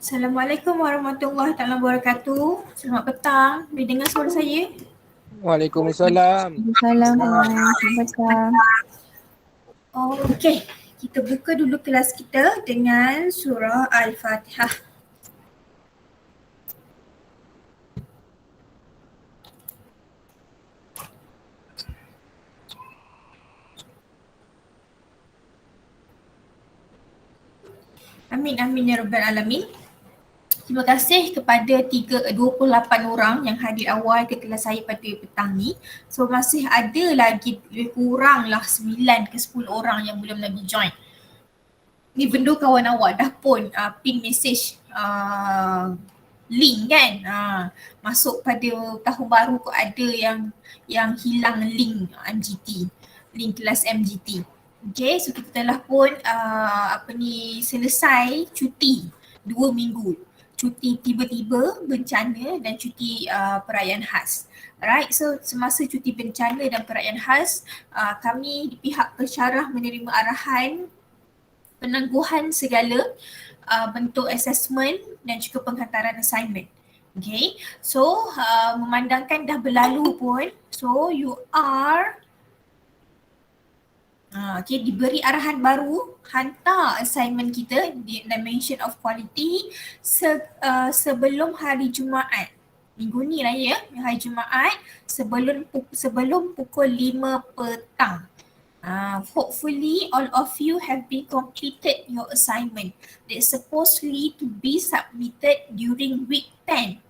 Assalamualaikum warahmatullahi taala wabarakatuh. Selamat petang. Boleh dengar suara saya? Waalaikumsalam. Salam, selamat petang. Okey. Kita buka dulu kelas kita dengan surah Al-Fatihah. Amin amin ya rabbal alamin. Terima kasih kepada 28 orang yang hadir awal ke kelas saya pada petang ni. So masih ada lagi lebih kurang lah 9 ke 10 orang yang belum lagi join. Ni benda kawan awak dah pun pin message link kan. Masuk pada tahun baru kok ada yang hilang link MGT, link kelas MGT. Okay, so kita telah pun selesai cuti 2 minggu. Cuti tiba-tiba, bencana dan cuti perayaan khas. Alright, so semasa cuti bencana dan perayaan khas, kami di pihak pensyarah menerima arahan penangguhan segala bentuk assessment dan juga penghantaran assignment. Okay, so memandangkan dah berlalu pun, so you are diberi arahan baru, hantar assignment kita di dimension of quality sebelum hari Jumaat. Minggu ni lah ya, hari Jumaat sebelum pukul 5 petang. Hopefully all of you have been completed your assignment that's supposedly to be submitted during week 10.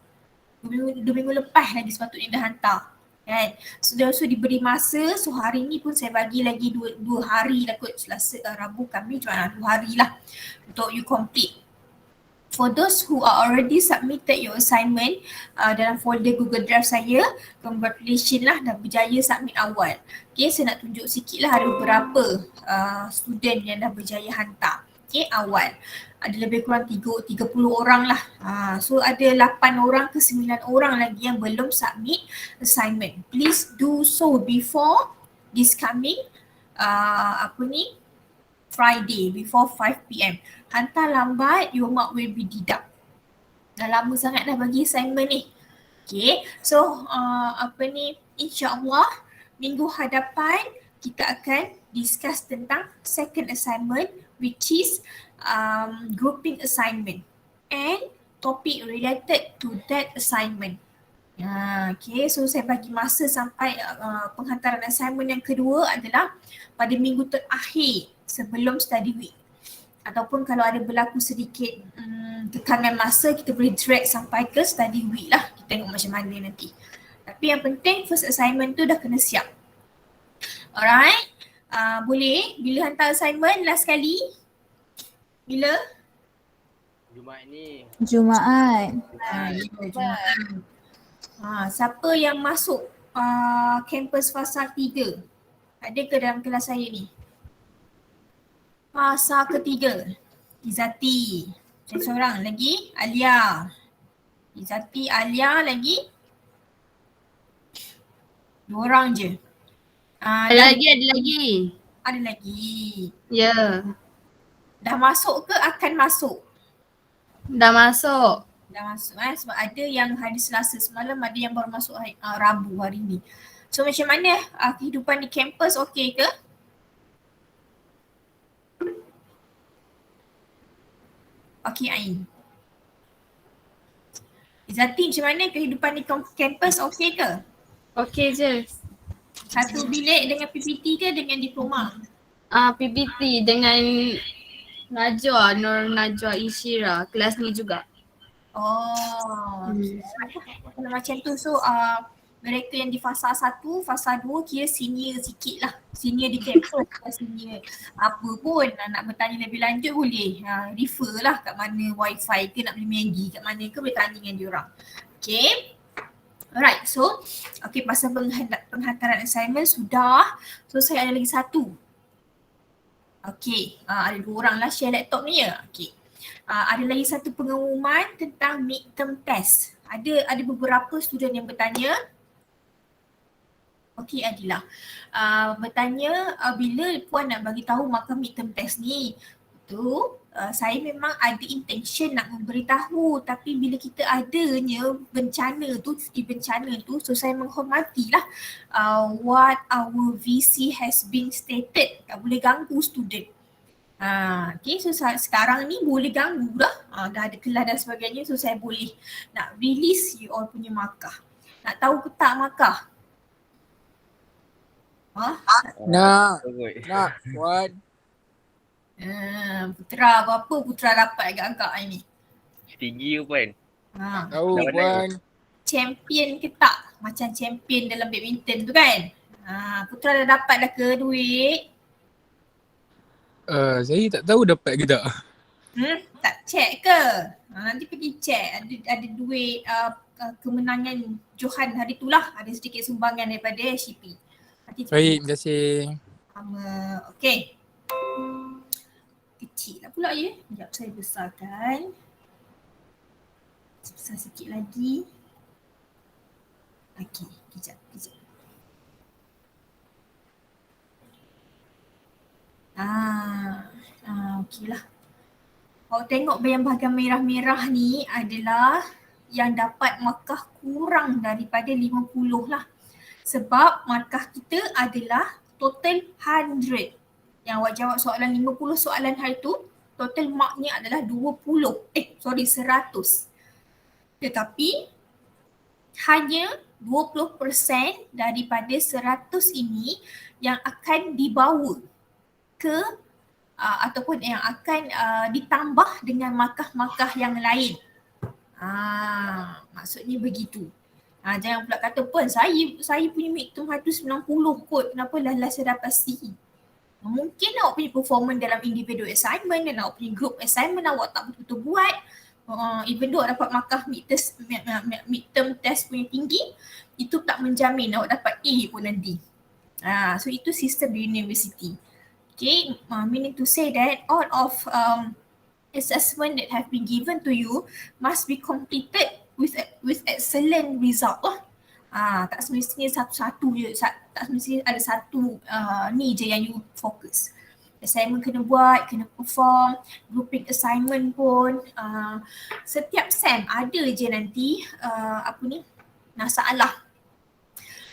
2 minggu lepas lagi sepatutnya dah hantar. Kan? So diberi masa, so hari ni pun saya bagi lagi 2 hari lah kot, Selasa, Rabu, Khamis, Jumaat, 2 hari lah untuk you complete. For those who are already submitted your assignment dalam folder Google Drive saya, congratulations lah dah berjaya submit awal. Okay, saya nak tunjuk sikit lah ada beberapa student yang dah berjaya hantar. Okay, awal. Ada lebih kurang 30 orang lah. So ada 8 orang ke 9 orang lagi yang belum submit assignment. Please do so before this coming Friday before 5 PM. Hantar lambat, your mark will be deduct. Dah lama sangat dah bagi assignment ni. Okay, so insyaAllah minggu hadapan kita akan discuss tentang second assignment, which is grouping assignment and topic related to that assignment. Okay, so saya bagi masa sampai penghantaran assignment yang kedua adalah pada minggu terakhir sebelum study week. Ataupun kalau ada berlaku sedikit tekangan masa, kita boleh drag sampai ke study week lah. Kita tengok macam mana nanti. Tapi yang penting first assignment tu dah kena siap. Alright, boleh bila hantar assignment last kali? Bila? Jumaat ni. Jumaat. Jumaat. Siapa yang masuk kampus fasa 3? Ada ke dalam kelas saya ni? Fasa ketiga. Izati. Seorang lagi. Alia. Izati, Alia lagi. 2 orang je. Ada lagi. Ada lagi. Ya. Dah masuk ke akan masuk? Dah masuk. Dah masuk sebab ada yang hari Selasa semalam, ada yang baru masuk Rabu hari ni. So macam mana kehidupan di kampus, okey ke? Okey Ain. Izati, macam mana kehidupan di kampus, okey ke? Okey je. Satu bilik dengan PPT ke dengan diploma? PPT dengan Najwa, Nur Najwa Ishira, kelas ni juga. Kalau macam tu, so mereka yang di fasa 1, fasa 2 kira senior sikit lah. Senior di kampus, senior apa pun nak bertanya lebih lanjut boleh refer lah kat mana wifi ke, nak beli Maggi kat mana ke, boleh tanya dengan diorang. Okay. Alright, so pasal penghantaran assignment sudah. So saya ada lagi satu. Ada 2 orang lah share laptop ni ya. Ada lagi satu pengumuman tentang midterm test. Ada beberapa student yang bertanya. Adilah. Bertanya bila puan nak bagi tahu markah midterm test ni. itu saya memang ada intention nak memberitahu, tapi bila kita adanya bencana tu, so saya menghormatilah what our VC has been stated. Tak boleh ganggu student. Okay, so sekarang ni boleh ganggu dah. Dah ada kelas dan sebagainya, so saya boleh nak release you all punya markah. Nak tahu ke tak markah? Nak. Wan. Putra, berapa Putra dapat agak-agak ni? Tinggi ke Puan? Tahu Dah Wan. Champion ke tak? Macam champion dalam badminton tu kan? Putra dah dapat dah ke duit? Saya tak tahu dapat ke tak. Tak check ke? Nanti pergi check. Ada duit kemenangan Johan hari tu lah. Ada sedikit sumbangan daripada SCP. Nanti Baik, terima kasih. Okay. Kecil lah pula ya. Sekejap saya besarkan. Besar sikit lagi. Okay, kejap. Okey lah. Kalau tengok bahagian merah-merah ni adalah yang dapat markah kurang daripada 50 lah. Sebab markah kita adalah total 100. Yang awak jawab soalan 50 soalan hari tu, total marknya adalah 100. Tetapi hanya 20% daripada 100 ini yang akan dibawa ke ataupun yang akan ditambah dengan markah-markah yang lain. Maksudnya begitu. Jangan pula kata pun saya punya midterm 190 kot, kenapa last saya dapat C. Mungkin awak punya performance dalam individual assignment dan awak punya group assignment awak tak betul-betul buat. Even though dapat markah midterm test punya tinggi, itu tak menjamin awak dapat A pun nanti. So itu sistem di university. Okay, meaning to say that all of assessment that have been given to you must be completed with excellent result lah. Tak semestinya satu-satu je, tak semestinya ada satu ni je yang you fokus. Assignment kena buat, kena perform, grouping assignment pun setiap SEM ada je nanti masalah.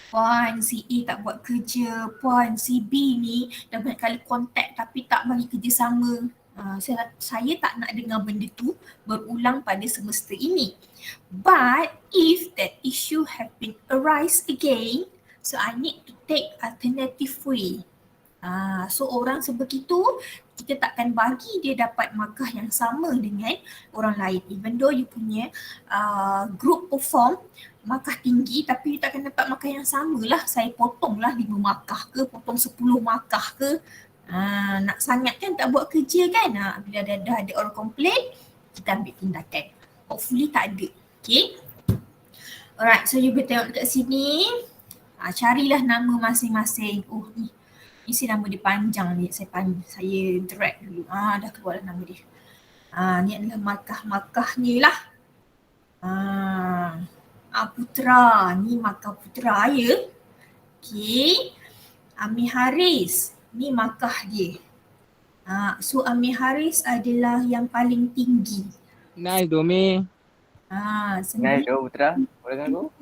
Puan si A tak buat kerja, Puan si B ni dah banyak kali kontak tapi tak bagi kerjasama. Saya tak nak dengar benda tu berulang pada semester ini. But if that issue have been arise again, so I need to take alternative way. So orang sebegitu kita takkan bagi dia dapat markah yang sama dengan orang lain. Even though you punya group perform markah tinggi tapi you takkan dapat markah yang sama lah. Saya potonglah 5 markah ke, potong 10 markah ke. Nak sangat kan tak buat kerja kan. Bila dah ada orang komplain, kita ambil tindakan. Hopefully tak ada. Okay. Alright, so you boleh tengok dekat sini. Carilah nama masing-masing. Ni isi nama dia panjang ni. Saya drag dulu. Dah keluar nama dia. Ni adalah markah-markahnya lah. Putra. Ni markah Putra ya. Okay. Ami Haris. Ni markah dia. So Ami Haris adalah yang paling tinggi. Nice Domi. Nice Putra. Boleh kan aku?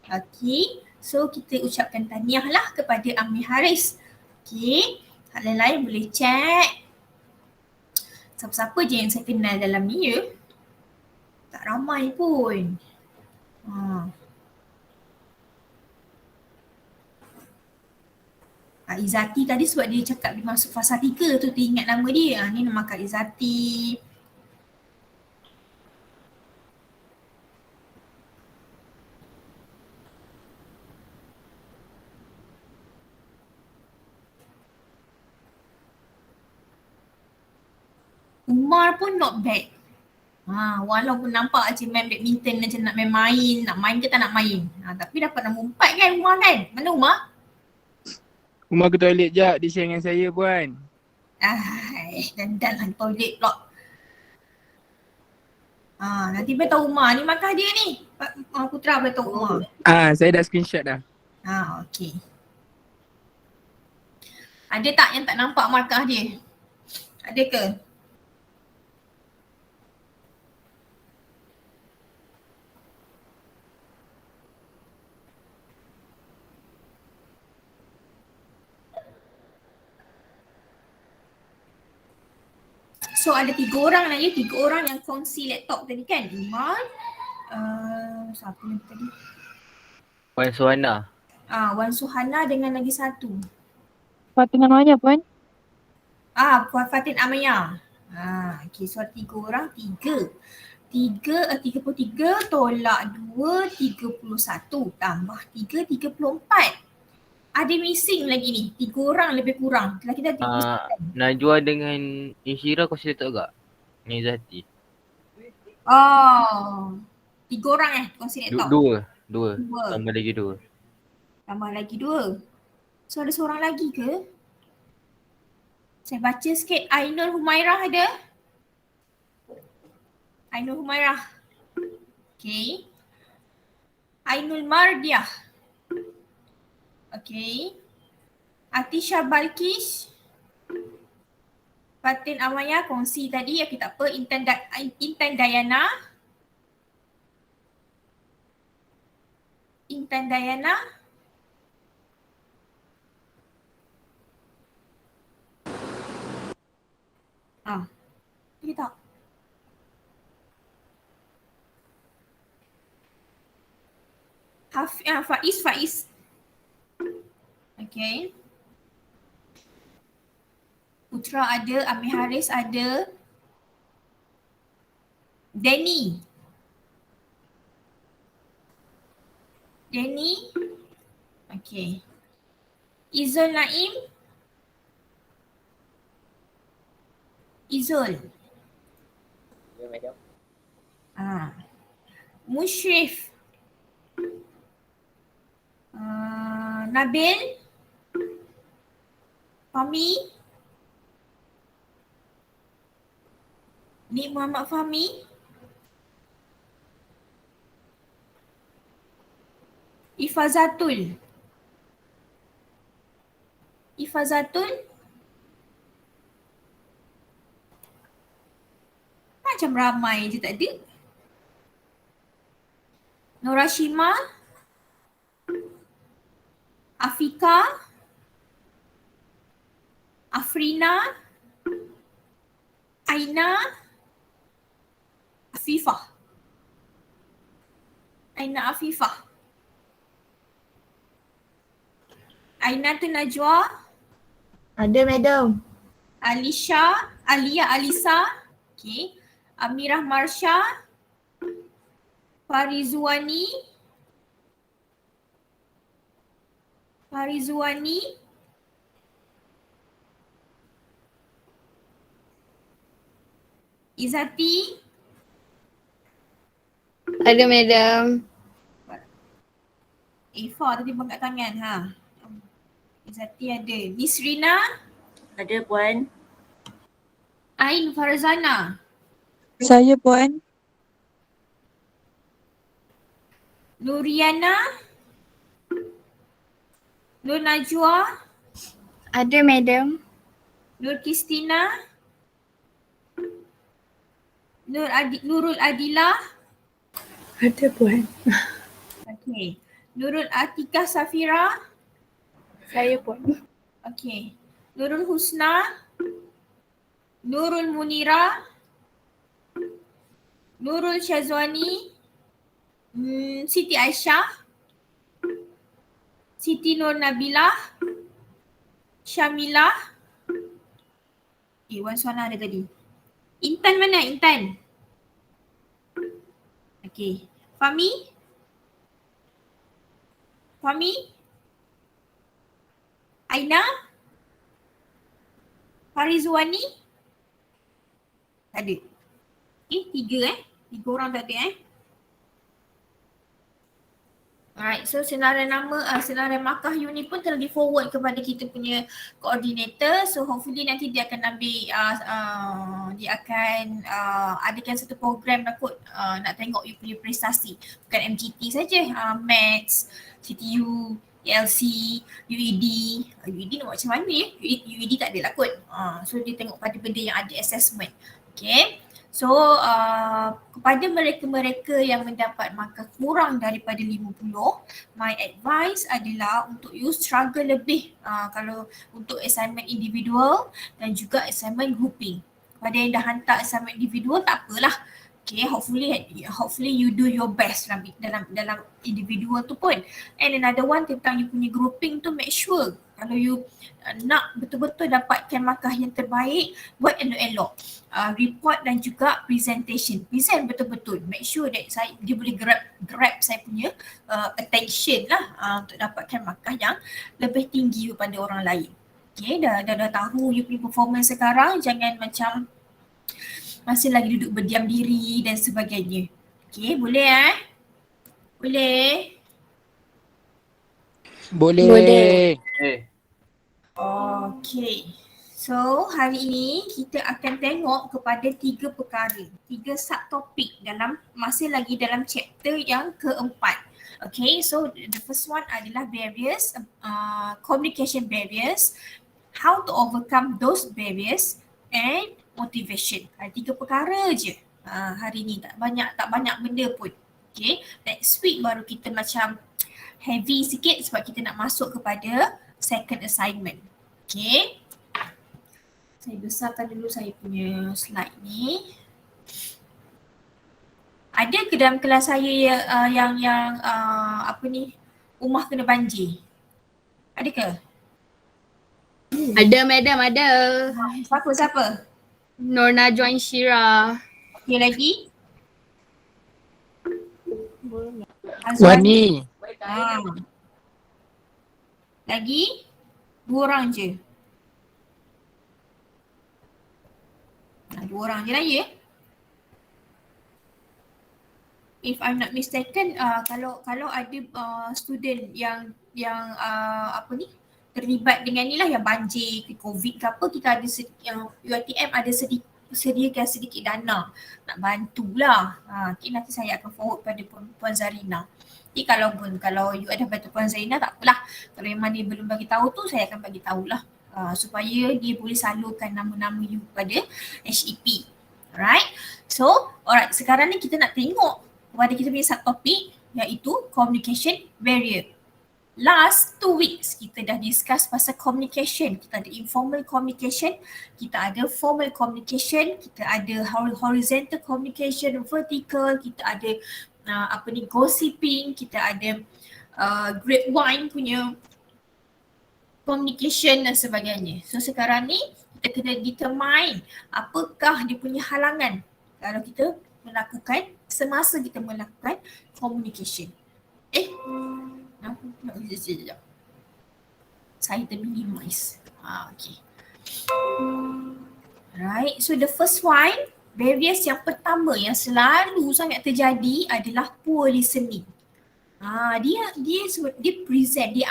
Okay. So kita ucapkan tahniah lah kepada Ami Haris. Okay. Hal lain boleh check. Siapa-siapa je yang saya kenal dalam ni ya. Tak ramai pun. Izzati tadi sebab dia cakap dia masuk fasa 3 tu teringat nama dia. Ni nama Kak Izzati. Umar pun not bad. Walaupun nampak je main badminton macam nak main ke tak nak main. Tapi dapat nombor 4 kan Umar kan? Mana Umar? Umar ke toilet jap, dia share dengan saya Puan. Dandan lah toilet pula. Nanti boleh tahu Umar ni markah dia ni. Putra boleh tahu Umar. Saya dah screenshot dah. Okay. Ada tak yang tak nampak markah dia? Ada ke? So ada 3 orang lah ya, 3 orang yang kongsi laptop tadi kan. Iman, siapa lagi tadi? Puan Suhana. Wan Suhana dengan lagi satu. Dengan mana pun? Puan Fatin Amaya. Okay, so 3 orang, 33 tolak 2, 31 tambah 3, 34. Ada missing lagi ni, 3 orang lebih kurang. Kalau kita tengok Najwa dengan Insyira kongsi laptop tak? Dengan Izzati. 3 orang kongsi laptop. Dua. Tambah lagi 2. Tambah lagi 2. So ada seorang lagi ke? Saya baca sikit. Ainul Humairah ada? Ainul Humairah. Okay. Ainul Mardiah. Okay. Atisha Balkis. Fatin Amaya kongsi tadi, okay tak apa. Intan Dayana. Intan Dayana. Dia tak. Faiz. Okay. Putra ada, Amir Haris ada. Danny. Okay. Izul Naim. Izul. Ya, madam. Mushrif. Nabil. Fahmi. Nik Muhammad Fahmi. Ifazatul. Macam ramai je tak ada. Norashima. Afika. Afrina. Aina. Afifah. Aina tu Najwa. Ada madam. Alisa. Okay. Amirah Marsha. Farizuani. Izzati. Ada madam. Ifa tadi bangkat tangan. Izzati ada. Nisrina. Ada puan. Ain Farzana. Saya puan. Nuriana. Nur Najwa. Ada madam. Nur Kristina. Nurul Adila. Ada puan. Okay. Nurul Atikah Safira. Saya puan. Okay. Nurul Husna. Nurul Munira. Nurul Syazwani. Siti Aisyah. Siti Nur Nabilah. Syamilah. Wan Suhana ada tadi. Intan mana? Intan. Okay. Fahmi. Aina. Farizwani. Tak ada. 3 3 orang tak ada Alright, so senarai markah uni pun telah di forward kepada kita punya coordinator. So hopefully nanti dia akan ambil, dia akan adakan satu program nak nak tengok you punya prestasi. Bukan MGT saja, Maths, CTU, ELC, UED. UED nak macam mana UED tak ada lah kot. So dia tengok pada benda yang ada assessment. Okay. So kepada mereka-mereka yang mendapat markah kurang daripada 50, my advice adalah untuk you struggle lebih kalau untuk assignment individual dan juga assignment grouping. Pada yang dah hantar assignment individual tak apalah. Okay, hopefully you do your best dalam individual tu pun. And another one tentang you punya grouping tu, make sure kalau you nak betul-betul dapatkan markah yang terbaik, buat elok-elok. Report dan juga presentation. Present betul-betul. Make sure that dia boleh grab saya punya attention lah untuk dapatkan markah yang lebih tinggi daripada orang lain. Okay, dah tahu you punya performance sekarang, jangan macam masih lagi duduk berdiam diri dan sebagainya. Okay, boleh Boleh? Boleh. Okay. So, hari ini kita akan tengok kepada 3 perkara, 3 subtopik masih lagi dalam chapter yang keempat. Okay, so the first one adalah barriers, communication barriers, how to overcome those barriers, and motivation. 3 perkara je hari ni, tak banyak benda pun. Okay, next week baru kita macam heavy sikit sebab kita nak masuk kepada second assignment. Okay, saya besarkan dulu saya punya slide ni. Ada ke dalam kelas saya yang rumah kena banjir? Ada ke? Ada madam, ada. Siapa? Nur Najwa Insyirah. Okay, lagi? Wani. Lagi? 2 orang je. 2 orang je lah ya. If I'm not mistaken, kalau ada student yang terlibat dengan ni lah, yang banjir ke COVID ke apa, kita ada yang UiTM ada sediakan sedikit dana nak bantulah. Okay, nanti saya akan forward pada Puan Zarina. Jadi kalau you ada bantu Puan Zarina, tak apalah. Kalau yang mana belum bagi tahu tu, saya akan bagi tahulah supaya dia boleh salurkan nama-nama you pada HEP. Alright. So, alright, sekarang ni kita nak tengok kepada kita punya subtopik, iaitu communication barrier. Last 2 weeks kita dah discuss pasal communication. Kita ada informal communication, kita ada formal communication, kita ada horizontal communication, vertical, kita ada gossiping, kita ada grapevine punya communication dan sebagainya. So sekarang ni kita kena determine apakah dia punya halangan kalau kita melakukan, semasa kita melakukan communication. Sekejap. Saya terminimize. Okay. Right. So the first one, barriers yang pertama yang selalu sangat terjadi adalah poor listening. Dia present, dia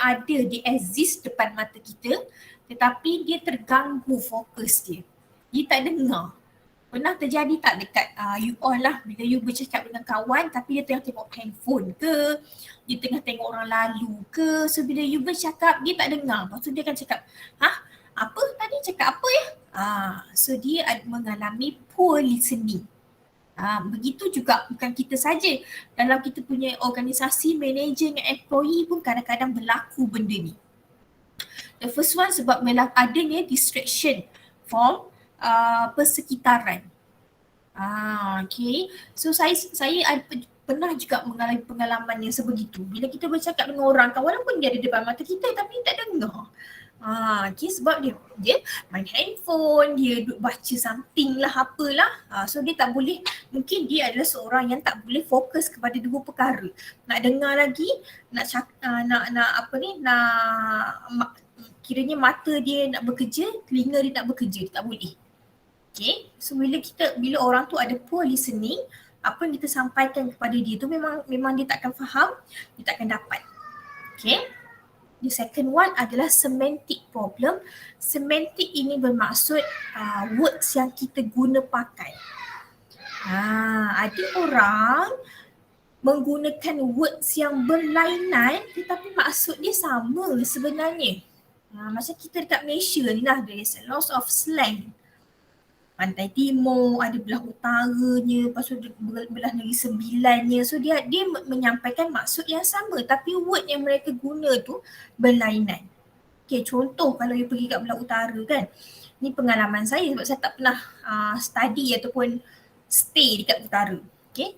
exist depan mata kita, tetapi dia terganggu fokus dia. Dia tak dengar. Pernah terjadi tak dekat you all lah, bila you bercakap dengan kawan tapi dia tengah tengok handphone ke, dia tengah tengok orang lalu ke, so bila you bercakap dia tak dengar, lepas tu dia akan cakap, apa tadi cakap apa ya? So dia mengalami poor listening. Begitu juga bukan kita saja, dalam kita punya organisasi, manager dengan employee pun kadang-kadang berlaku benda ni. The first one sebab adanya distraction from persekitaran. Okay. So saya pernah juga mengalami pengalaman yang sebegitu. Bila kita bercakap dengan orang, walaupun dia ada depan mata kita tapi tak dengar. Okay, sebab dia main handphone, dia duduk baca something lah, apalah. So dia tak boleh, mungkin dia adalah seorang yang tak boleh fokus kepada 2 perkara. Nak dengar lagi, kiranya mata dia nak bekerja, telinga dia nak bekerja, dia tak boleh. Okay, so bila orang tu ada poor listening, apa yang kita sampaikan kepada dia tu memang dia tak akan faham, dia tak akan dapat. Okay. The second one adalah semantic problem. Semantic ini bermaksud words yang kita guna pakai. Ada orang menggunakan words yang berlainan tetapi maksud dia sama sebenarnya. Macam kita dekat Malaysia ni lah, there is a lot of slang. Pantai Timur, ada belah utaranya, lepas tu belah Negeri Sembilannya. So dia menyampaikan maksud yang sama tapi word yang mereka guna tu berlainan. Okay, contoh kalau you pergi kat belah utara kan, ni pengalaman saya sebab saya tak pernah study ataupun stay dekat utara. Okay.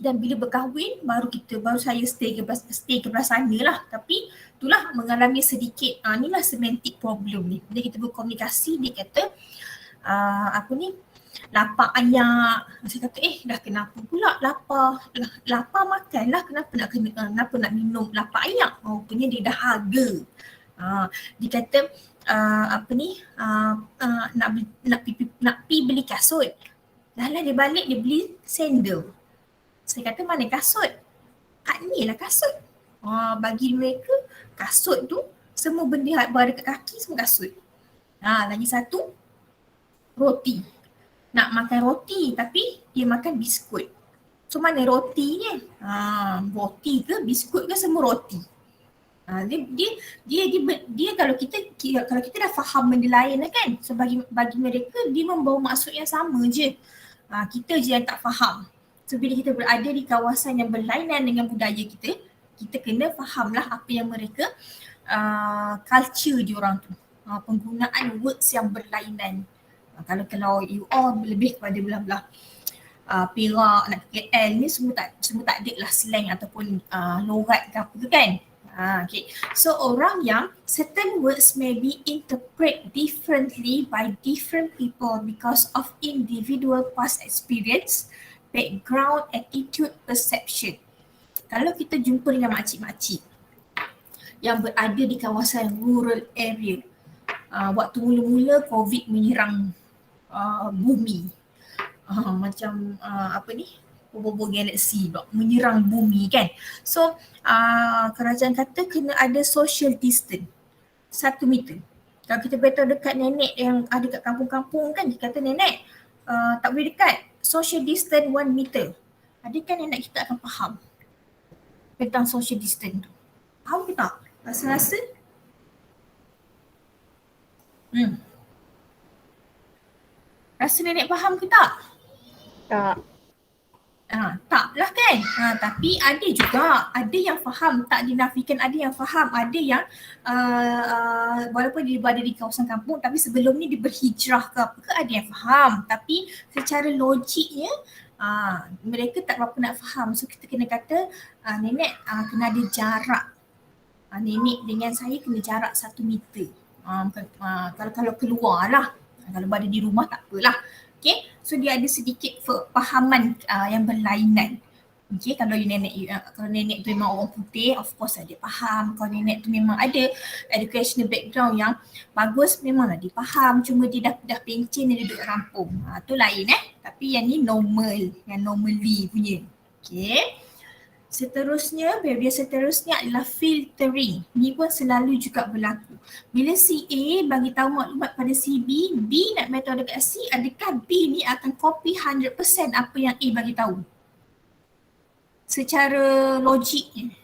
Dan bila berkahwin baru saya stay ke belah sana lah. Tapi itulah mengalami sedikit inilah semantic problem ni. Bila kita berkomunikasi dia kata lapar ayak. Saya kata dah kenapa pula lapar makanlah, kenapa nak minum lapar ayak. Rupanya dia dah harga. Dia kata nak pi beli kasut. Dah lah dia balik dia beli sandal. Saya kata mana kasut? Kat ni lah kasut. Bagi mereka kasut tu semua benda yang berada kat kaki semua kasut. Lagi satu roti. Nak makan roti tapi dia makan biskut. So mana rotinya? Roti ke biskut ke semua roti. Dia kalau kita dah faham benda lain lah kan. So bagi mereka dia membawa maksud yang sama je. Kita je yang tak faham. So bila kita berada di kawasan yang berlainan dengan budaya kita, kita kena fahamlah apa yang mereka culture diorang tu. Penggunaan words yang berlainan. Kalau you all lebih kepada belah-belah Perak, nak ke KL ni semua tak ada lah slang ataupun logat ke apa tu kan. Okay. So orang yang certain words may be interpreted differently by different people because of individual past experience, background, attitude, perception. Kalau kita jumpa dengan makcik-makcik yang berada di kawasan rural area, waktu mula-mula COVID menyerang bumi, macam bobo galaksi menyerang bumi kan. So kerajaan kata kena ada social distance 1 meter. Kalau kita beritahu dekat nenek yang ada kat kampung-kampung kan, dia kata nenek tak boleh dekat, social distance 1 meter. Adakah nenek kita akan faham tentang social distance tu? Faham ke tak? Rasa-rasa? Rasa nenek faham ke tak? Tak. Taklah kan. Tapi ada juga, ada yang faham, tak dinafikan ada yang faham. Ada yang walaupun dia berada di kawasan kampung tapi sebelum ni dia berhijrah ke apa ke, ada yang faham. Tapi secara logiknya mereka tak berapa nak faham. So kita kena kata nenek kena ada jarak. Nenek dengan saya kena jarak 1 meter. Kalau keluar lah. Kalau berada di rumah tak apalah. Okay, so dia ada sedikit fahaman yang berlainan. Okay, kalau nenek tu memang orang putih, of course dia faham. Kalau nenek tu memang ada educational background yang bagus, memanglah dia faham. Cuma dia dah pencen, dia duduk rampung. Tu lain Tapi yang ni normal, yang normally punya. Okay. Seterusnya, behavior seterusnya adalah filtering. Ni pun selalu juga berlaku. Bila si A bagi tahu maklumat pada si B, B nak beritahu dekat C, adakah B ni akan copy 100% apa yang A bagi tahu? Secara logiknya.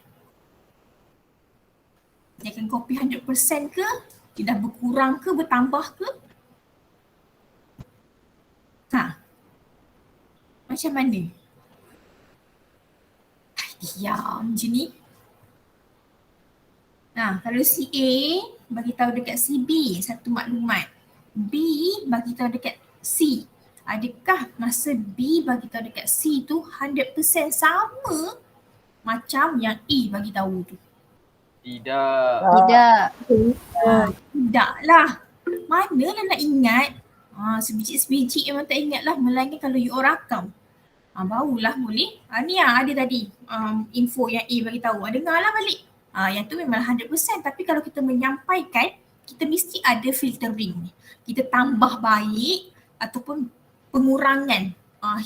Dia akan copy 100% ke? Dia dah berkurang ke, bertambah ke? Macam mana? Diam je ni. Kalau si A bagi tahu dekat si B satu maklumat, B bagi tahu dekat C, adakah masa B bagi tahu dekat C tu 100% sama macam yang A bagi tahu tu? Tidak. Tidaklah. Manalah nak ingat. Sebiji-sebiji memang tak ingat lah, melainkan kalau you orang rakam. Barulah boleh. Ni ada tadi info yang A bagi tahu. Dengarlah balik. Yang tu memang 100%, tapi kalau kita menyampaikan, kita mesti ada filtering. Kita tambah baik ataupun pengurangan,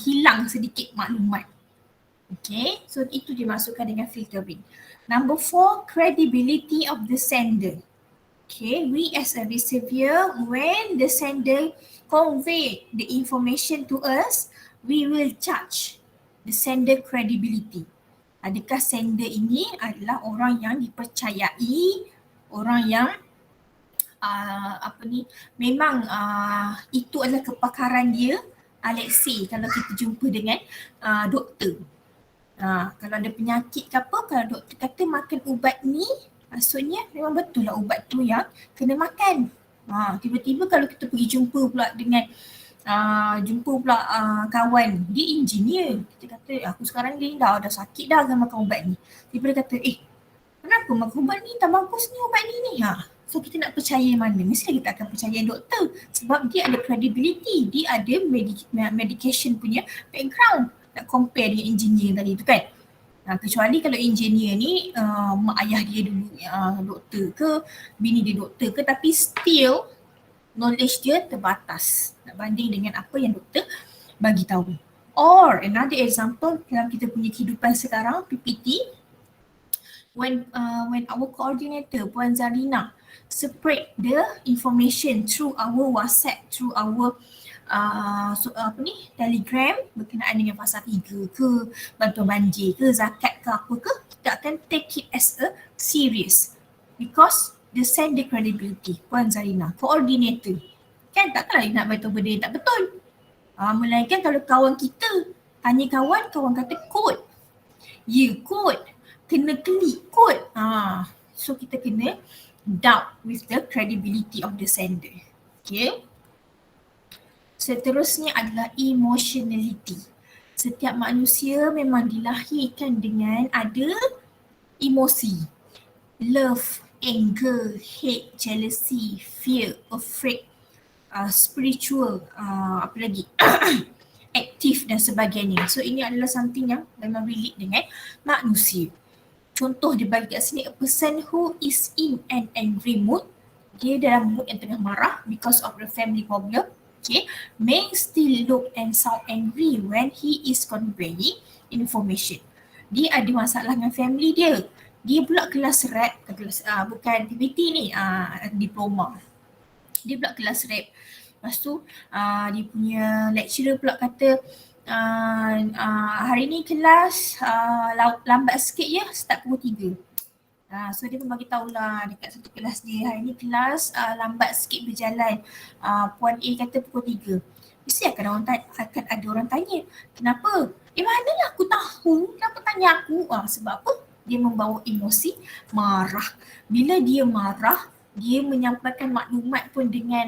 hilang sedikit maklumat. Okay, so itu dimasukkan dengan filtering. Number 4, credibility of the sender. Okay, we as a receiver, when the sender convey the information to us, we will judge the sender credibility. Adakah sender ini adalah orang yang dipercayai, orang yang memang itu adalah kepakaran dia. Let's say kalau kita jumpa dengan doktor, kalau ada penyakit ke apa, kalau doktor kata makan ubat ni Maksudnya memang betul lah ubat tu yang kena makan. Tiba-tiba kalau kita pergi jumpa pula dengan kawan, dia engineer. Kita kata, aku sekarang ni dah sakit dah dengan makan ubat ni. Tiba dia kata, kenapa makan ubat ni tak bagus ni ubat ni. So kita nak percaya mana? Mesti kita akan percaya doktor sebab dia ada credibility, dia ada medication punya background. Nak compare dengan engineer tadi tu kan. Kecuali kalau engineer ni mak ayah dia dulu doktor ke, bini dia doktor ke, tapi still knowledge dia terbatas nak banding dengan apa yang doktor bagi tahu. Or another example dalam kita punya kehidupan sekarang, PPT, when our coordinator Puan Zarina spread the information through our WhatsApp, through our Telegram berkenaan dengan fasa 3 ke, bantuan banjir ke, zakat ke apa ke, kita akan take it as a serious because the send the credibility. Puan Zarina, coordinator. Kan takkanlah nak beritahu benda yang tak betul. Melainkan kalau kawan kita tanya kawan, kawan kata kod. Ya, kod. Kena klik kod. So kita kena doubt with the credibility of the sender. Okay. Seterusnya adalah emotionality. Setiap manusia memang dilahirkan dengan ada emosi. Love, anger, hate, jealousy, fear, afraid, spiritual, apa lagi? Aktif dan sebagainya. So ini adalah something yang memang relate dengan manusia. Contoh dia bagi kat sini, a person who is in an angry mood, dia dalam mood yang tengah marah because of the family problem, okay, may still look and sound angry when he is conveying information. Dia ada masalah dengan family dia. Dia pula kelas rap, bukan TPT ni, diploma. Dia pula kelas rap. Lepas tu dia punya lecturer pula kata, hari ni kelas lambat sikit ya, start pukul 3. So dia pun bagi tahulah dekat satu kelas dia, hari ni kelas lambat sikit berjalan. Puan A kata pukul 3. Mesti akan ada orang tanya, kenapa? Manalah aku tahu, kenapa tanya aku? Sebab apa? Dia membawa emosi marah. Bila dia marah, dia menyampaikan maklumat pun dengan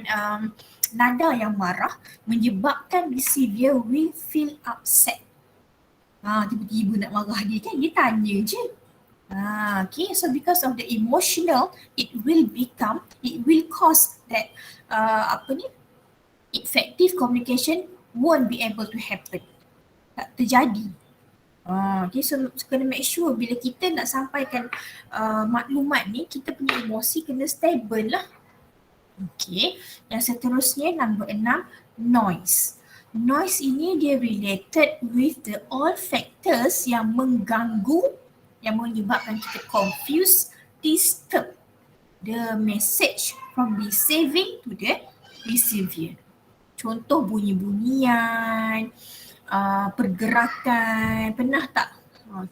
nada yang marah, menyebabkan receiver will feel upset. Tiba-tiba nak marah dia kan, dia tanya je. Okay, so because of the emotional, it will cause that effective communication won't be able to happen. Tak terjadi. Okay, so kena make sure bila kita nak sampaikan maklumat ni, kita punya emosi kena stable lah. Okay, yang seterusnya number 6, noise. Noise ini dia related with the all factors yang mengganggu, yang menyebabkan kita confuse, disturb the message from receiving to the receiver. Contoh bunyi-bunyian, pergerakan. Pernah tak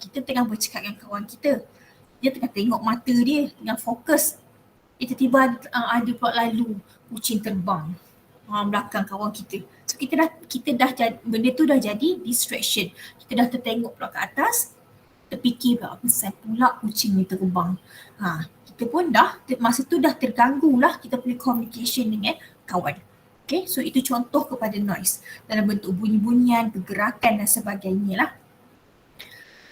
kita tengah bercakap dengan kawan kita, dia tengah tengok mata dia dengan fokus, tiba-tiba ada pula lalu kucing terbang belakang kawan kita. So kita dah benda tu dah jadi distraction. Kita dah tertengok pula ke atas, terfikir pula pasal pula kucing ni terbang. Kita pun dah masa tu dah terganggu lah kita punya communication dengan kawan. Okay, so itu contoh kepada noise dalam bentuk bunyi-bunyian, pergerakan dan sebagainya lah.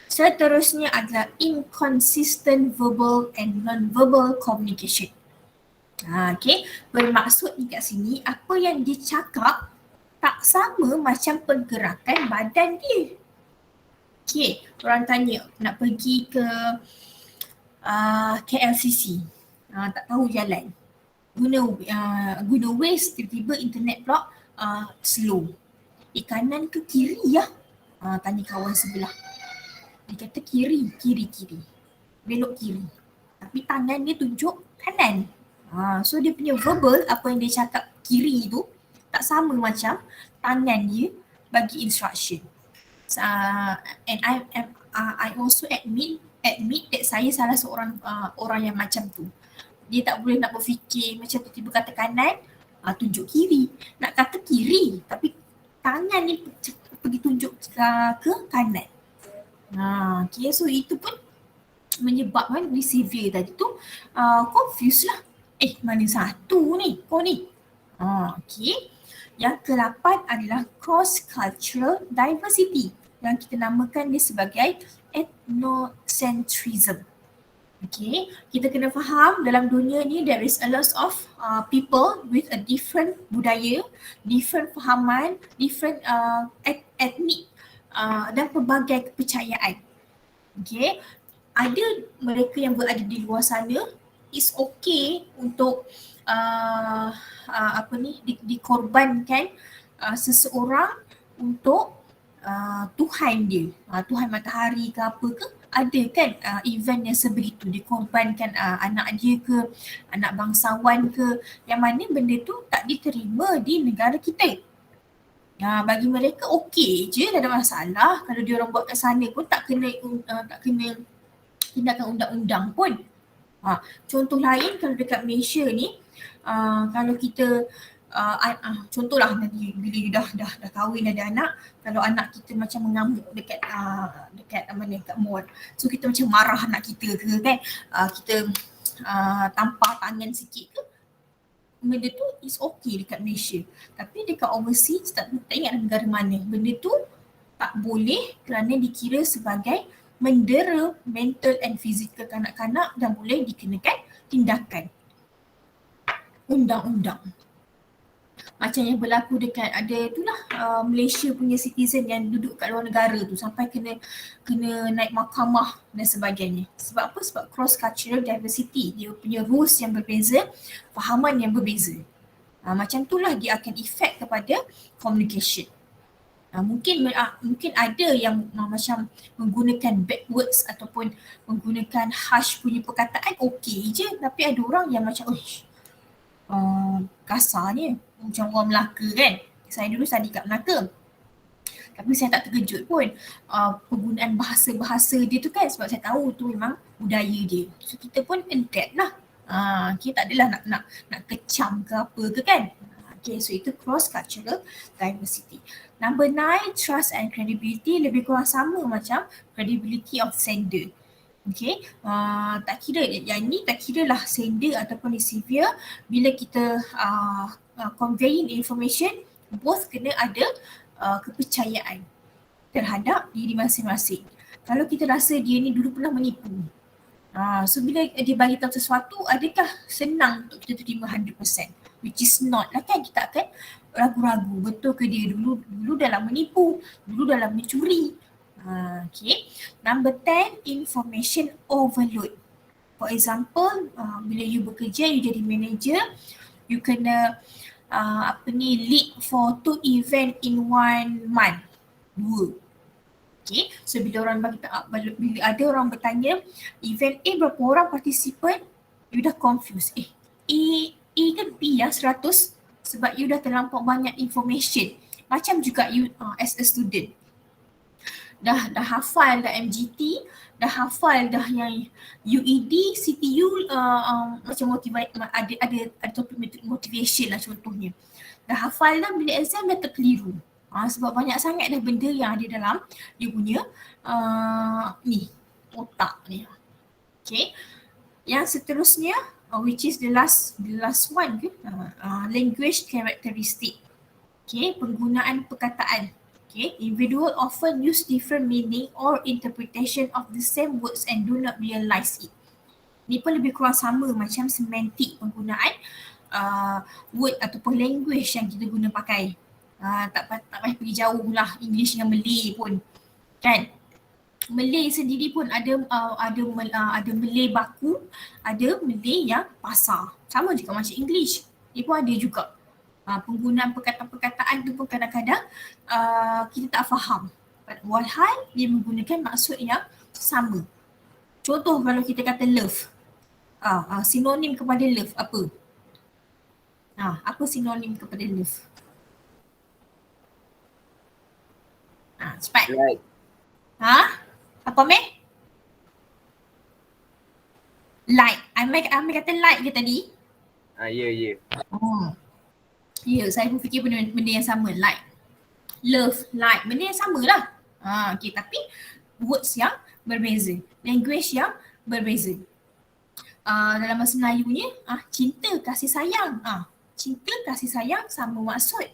Seterusnya adalah inconsistent verbal and non-verbal communication. Okay, bermaksud ni kat sini apa yang dia cakap tak sama macam pergerakan badan dia. Okay, orang tanya nak pergi ke KLCC, tak tahu jalan. Guna Waze, tiba-tiba internet pula slow. Kanan ke kiri ya? Tanya kawan sebelah. Dia kata kiri. Belok kiri. Tapi tangan dia tunjuk kanan. So dia punya verbal, apa yang dia cakap kiri tu tak sama macam tangan dia bagi instruction. And I also admit that saya salah seorang orang yang macam tu. Dia tak boleh nak berfikir macam tiba-tiba kata kanan, tunjuk kiri. Nak kata kiri, tapi tangan ni pergi tunjuk ke kanan. Okay, so itu pun menyebabkan receiver tadi tu confused lah. Mana satu ni? Kau ni. Okay. Yang ke-8 adalah cross-cultural diversity yang kita namakan dia sebagai ethnocentrism. Okay, kita kena faham dalam dunia ni there is a lot of people with a different budaya, different fahaman, different etnik dan pelbagai kepercayaan. Okay, ada mereka yang berada di luar sana, it's okay untuk dikorbankan seseorang untuk Tuhan dia, Tuhan matahari ke apa ke, ada kan event yang sebegitu, dikorbankan anak dia ke, anak bangsawan ke, yang mana benda tu tak diterima di negara kita. Bagi mereka okey je, tak ada masalah. Kalau dia orang buat kat sana pun tak kena tindakan undang-undang pun. Contoh lain kalau dekat Malaysia ni, kalau kita contohlah nanti bila you dah kahwin, ada anak, kalau anak kita macam mengamuk dekat mall, so kita macam marah anak kita ke kan, kita tampar tangan sikit ke, benda tu is okay dekat Malaysia. Tapi dekat overseas, tak ingat negara mana, benda tu tak boleh kerana dikira sebagai mendera mental and physical kanak-kanak dan boleh dikenakan tindakan undang-undang. Macam yang berlaku dekat ada itulah Malaysia punya citizen yang duduk kat luar negara tu sampai kena naik mahkamah dan sebagainya. Sebab apa? Sebab cross cultural diversity, dia punya rules yang berbeza, fahaman yang berbeza. Macam itulah dia akan efek kepada communication. Mungkin ada yang macam menggunakan bad words ataupun menggunakan harsh punya perkataan okey je, tapi ada orang yang macam kasarnya macam orang Melaka kan. Saya dulu study kat Melaka, tapi saya tak terkejut pun penggunaan bahasa-bahasa dia tu kan, sebab saya tahu tu memang budaya dia. So kita pun adapt lah. Kita tak adalah nak kecam ke apa ke kan. Okay, so itu cross cultural diversity. Number 9, trust and credibility, lebih kurang sama macam credibility of sender. Okay, tak kira yang ni, tak kira lah sender ataupun receiver, bila kita conveying information, both kena ada kepercayaan terhadap diri masing-masing. Kalau kita rasa dia ni dulu pernah menipu, so bila dia bagi tahu sesuatu, adakah senang untuk kita terima 100%? Which is not lah kan, kita akan ragu-ragu betul ke dia dulu dalam menipu, dulu dalam mencuri. Okay. Number 10, information overload. For example, bila you bekerja, you jadi manager, you kena lead for 2 event in 1 month. 2. Okay. So bila ada orang bertanya event A berapa orang participant, you dah confused. A kan B yang 100 sebab you dah terlampau banyak information. Macam juga you as a student. Dah hafal dah MGT, dah hafal dah yang UED, CTU, macam ada topik motivation lah contohnya. Dah hafal dah, bila exam dah terkeliru. Sebab banyak sangat dah benda yang ada dalam dia punya otak ni. Okay. Yang seterusnya, which is the last one ke? Language characteristic. Okay, penggunaan perkataan. Okay, individual often use different meaning or interpretation of the same words and do not realize it. Ni pun lebih kurang sama macam semantik penggunaan word ataupun language yang kita guna pakai. Tak payah pergi jauh lah English dengan Malay pun kan. Malay sendiri pun ada Malay baku, ada Malay yang pasar. Sama juga macam English. Dia pun ada juga. Penggunaan perkataan-perkataan tu pun kadang-kadang kita tak faham. Walhal dia menggunakan maksud yang sama. Contoh kalau kita kata love. Sinonim kepada love apa? Apa sinonim kepada love? Cepat. Like. Apa Meh? Like. Amir kata like ke tadi? Ya. Ya, saya pun fikir benda yang sama. Like. Love, like. Benda yang sama lah. Okay, tapi words yang berbeza. Language yang berbeza. Dalam bahasa Melayunya, cinta, kasih sayang. Cinta, kasih sayang sama maksud.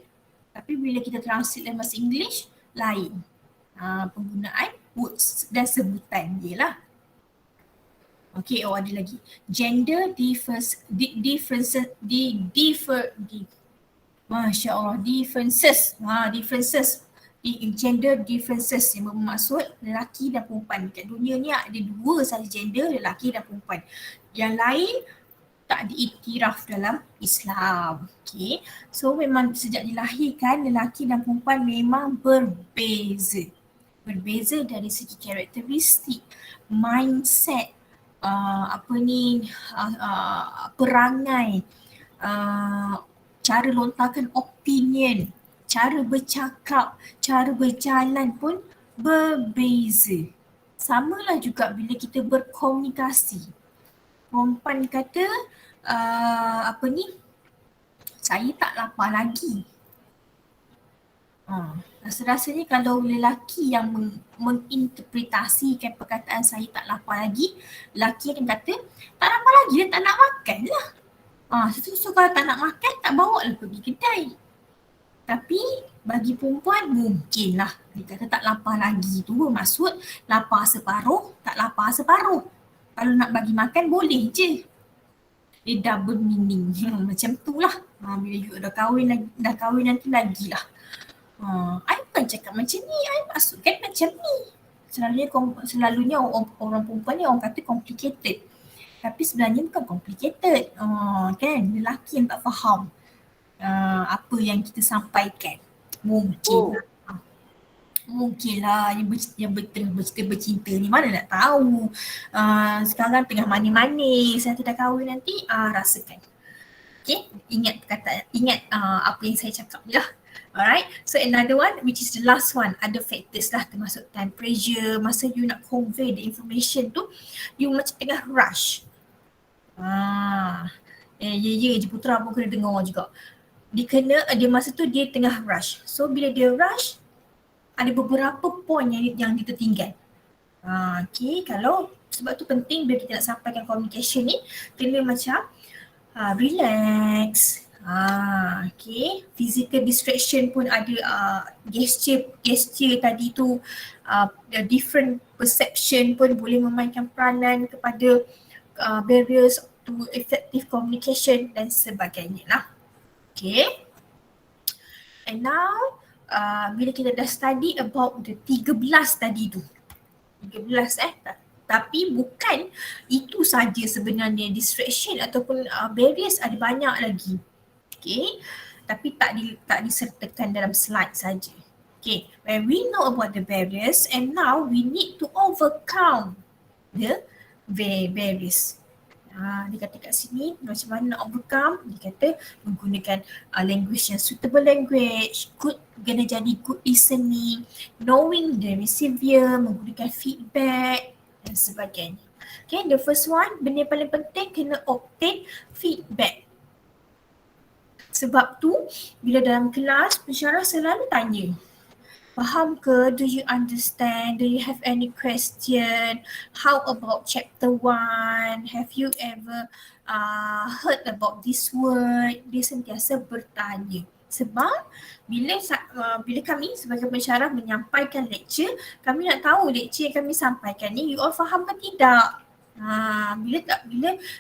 Tapi bila kita translate dalam bahasa English, lain. Penggunaan words dan sebutan dia lah. Okay, ada lagi. Gender differences. Masya Allah, differences. Gender differences yang bermaksud lelaki dan perempuan. Kat dunia ni ada dua sahaja gender, lelaki dan perempuan. Yang lain tak diiktiraf dalam Islam. Okay. So memang sejak dilahirkan lelaki dan perempuan memang berbeza. Berbeza dari segi karakteristik, mindset, perangai, cara lontarkan opinion, cara bercakap, cara berjalan pun berbeza. Samalah juga bila kita berkomunikasi. Perempuan kata, saya tak lapar lagi. Rasa-rasanya kalau lelaki yang menginterpretasikan perkataan saya tak lapar lagi, lelaki akan kata, tak lapar lagi dan tak nak makan lah. So kalau tak nak makan, tak bawa lah pergi kedai. Tapi bagi perempuan mungkinlah dia kata tak lapar lagi tu bermaksud lapar separuh, tak lapar separuh. Kalau nak bagi makan boleh je. Dia double meaning. Macam tu lah. Bila you dah kahwin nanti lagi lah. I bukan cakap macam ni, I maksudkan macam ni. Selalunya orang perempuan ni orang kata complicated. Tapi sebenarnya bukan complicated. Kan, lelaki yang tak faham apa yang kita sampaikan. Mungkinlah yang bercinta ni mana nak tahu. Sekarang tengah manis-manis, nanti dah kahwin nanti rasakan. Okay, ingat apa yang saya cakap je lah. Alright, so another one which is the last one, ada factors lah termasuk time pressure. Masa you nak convey the information tu, you macam tengah rush. Je Putra pun kena dengar juga. Dia masa tu dia tengah rush. So bila dia rush, ada beberapa poin yang dia tertinggal. Okay, sebab tu penting bila kita nak sampaikan communication ni, kena macam relax. Okay, physical distraction pun ada, gesture tadi tu, different perception pun boleh memainkan peranan kepada barriers to effective communication dan sebagainya lah. Okay, and now bila kita dah study about the 13 tadi tu, 13 tapi bukan itu saja sebenarnya distraction ataupun barriers, ada banyak lagi. Okay, tapi tak disertakan dalam slide saja. Okay, when we know about the barriers and now we need to overcome the barriers. Dia kata kat sini macam mana nak overcome. Dia kata menggunakan language yang suitable language, kena jadi good listening, knowing the receiver, menggunakan feedback dan sebagainya. Okay, the first one, benda yang paling penting kena obtain feedback. Sebab tu bila dalam kelas pensyarah selalu tanya, faham ke? Do you understand? Do you have any question? How about chapter 1? Have you ever heard about this word? Dia sentiasa bertanya. Sebab bila kami sebagai pensyarah menyampaikan lecture, kami nak tahu lecture yang kami sampaikan ni you all faham ke tidak?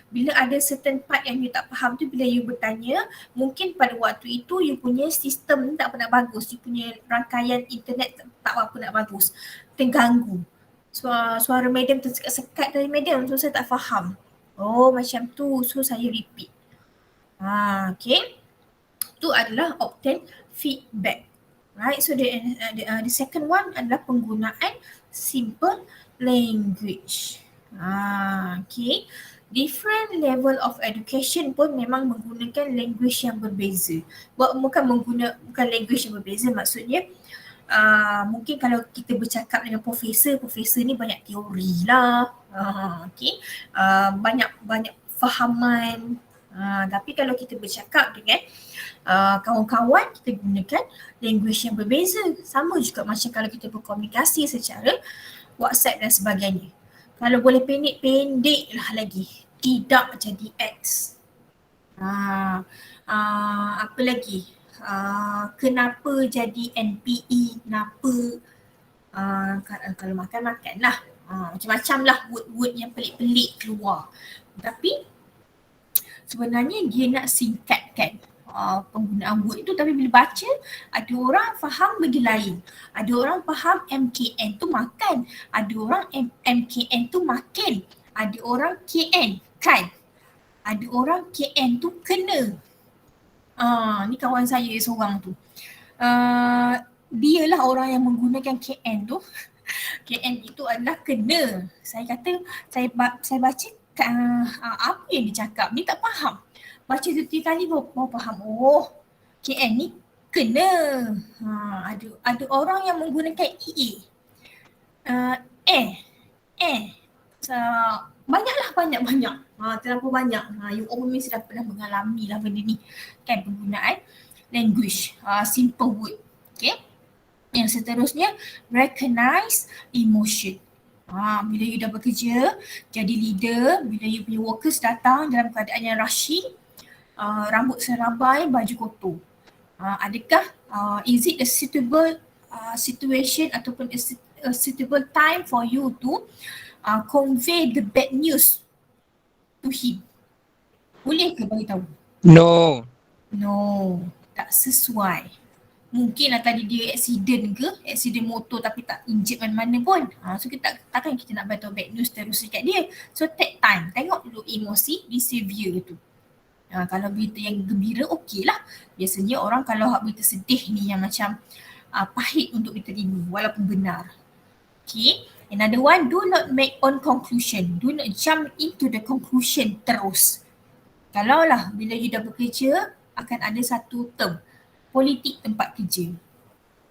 Bila ada certain part yang you tak faham tu, bila you bertanya, mungkin pada waktu itu you punya sistem tak pernah bagus, you punya rangkaian internet tak apa nak bagus, terganggu, suara medium tersekat dari medium, so saya tak faham. Macam tu, so saya repeat. Okay, tu adalah obtain feedback. Right, so the second one adalah penggunaan simple language. Okay, different level of education pun memang menggunakan language yang berbeza. Bukan language yang berbeza, maksudnya mungkin kalau kita bercakap dengan profesor ni banyak teori lah, okay, banyak fahaman. Tapi kalau kita bercakap dengan kawan-kawan, kita gunakan language yang berbeza. Sama juga macam kalau kita berkomunikasi secara WhatsApp dan sebagainya. Kalau boleh pendek lah lagi. Tidak jadi X. Apa lagi? Kenapa jadi NPE? Kenapa? Kalau makan lah. Macam-macam lah word-word yang pelik-pelik keluar. Tapi sebenarnya dia nak singkatkan penggunaan word tu, tapi bila baca ada orang faham benda lain. Ada orang faham MKN tu makan, ada orang MKN tu makin, ada orang KN kan, ada orang KN tu kena. Ni kawan saya seorang tu. Dia lah orang yang menggunakan KN tu. KN itu adalah kena. Saya kata, saya baca apa yang dia cakap ni tak faham. Baca 2-3 kali baru faham. Oh, KN ni kena. Ada orang yang menggunakan EA. Banyak. Terlalu banyak. You all mesti dah pernah mengalami lah benda ni. Kan, penggunaan language. Simple word. Okay. Yang seterusnya, recognize emotion. Bila you dah bekerja, jadi leader, bila you punya workers datang dalam keadaan yang rushing, rambut serabai, baju kotor. Adakah is it a suitable situation ataupun a suitable time for you to convey the bad news to him? Boleh ke bagi tahu? No. No, tak sesuai. Mungkinlah tadi dia accident motor tapi tak injured mana-mana pun. So takkan kita nak bagi tahu bad news terus dekat dia. So take time, tengok dulu emosi, be severe tu. Kalau berita yang gembira, okey lah. Biasanya orang kalau berita sedih ni yang macam pahit untuk diterima walaupun benar. Okay. Another one, do not make on conclusion. Do not jump into the conclusion terus. Kalau lah bila you dah bekerja, akan ada satu term, politik tempat kerja.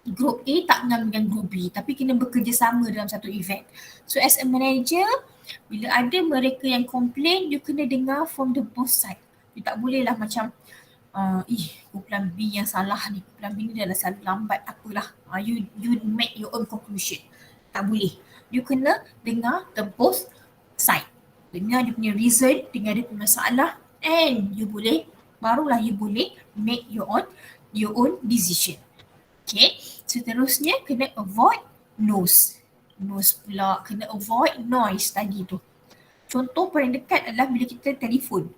Group A tak kenal dengan group B tapi kena bekerjasama dalam satu event. So as a manager, bila ada mereka yang complain, you kena dengar from the both side. You tak boleh lah macam kumpulan B yang salah ni, kumpulan B ni dah selalu lambat apalah. You make your own conclusion. Tak boleh. You kena dengar the both side. Dengar dia punya reason, dengar dia punya masalah, and barulah you boleh make your own decision. Okay. Seterusnya kena avoid noise pula, kena avoid noise tadi tu. Contoh paling dekat adalah bila kita telefon.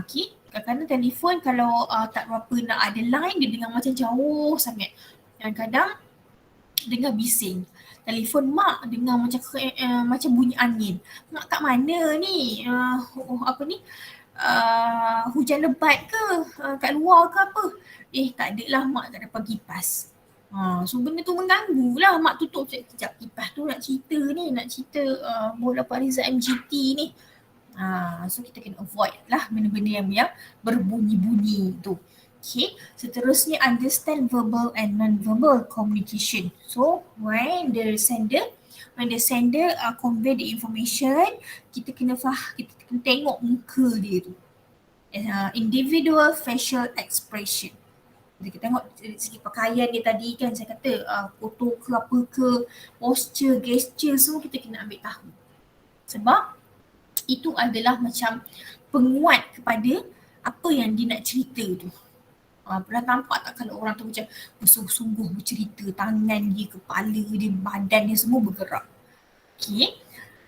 Okay. Kadang-kadang telefon kalau tak berapa nak ada line, dia dengar macam jauh sangat. Kadang-kadang dengar bising. Telefon mak dengar macam bunyi angin. Mak kat mana ni? Hujan lebat ke? Kat luar ke apa? Tak ada lah, mak tak ada pagi kipas. So benda tu mengganggu lah. Mak tutup sekejap kipas tu nak cerita bola Pariza MGT ni. So kita kena avoid lah benda-benda yang berbunyi-bunyi tu. Okay. Seterusnya, understand verbal and non-verbal communication. So when the sender convey the information, kita kena tengok muka dia tu. Individual facial expression. Kita tengok dari segi pakaian dia tadi kan, saya kata foto ke apa ke, posture, gesture, semua kita kena ambil tahu. Sebab itu adalah macam penguat kepada apa yang dia nak cerita tu. Pernah nampak tak kalau orang tu macam bersungguh-sungguh bercerita, tangan dia, kepala dia, badan dia semua bergerak. Okay.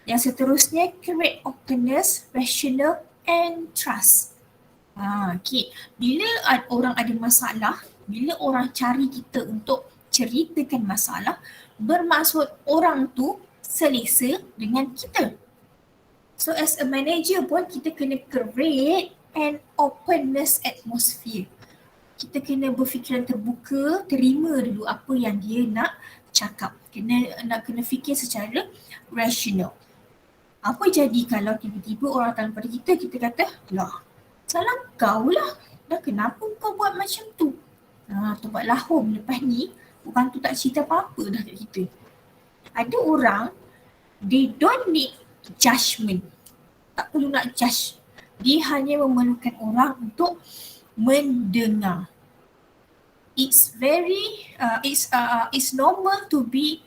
Yang seterusnya, create openness, rational and trust. Okay. Bila orang ada masalah, bila orang cari kita untuk ceritakan masalah, bermaksud orang tu selesa dengan kita. So as a manager pun kita kena create an openness atmosphere. Kita kena berfikiran terbuka, terima dulu apa yang dia nak cakap. Kena fikir secara rasional. Apa jadi kalau tiba-tiba orang datang pada kita kata, lah, salah kau lah. Dah kenapa kau buat macam tu? Tobat lahum lepas ni, bukan tu tak cerita apa-apa dah kat kita. Ada orang, they don't need judgement. Tak perlu nak judge. Dia hanya memerlukan orang untuk mendengar. It's very it's normal to be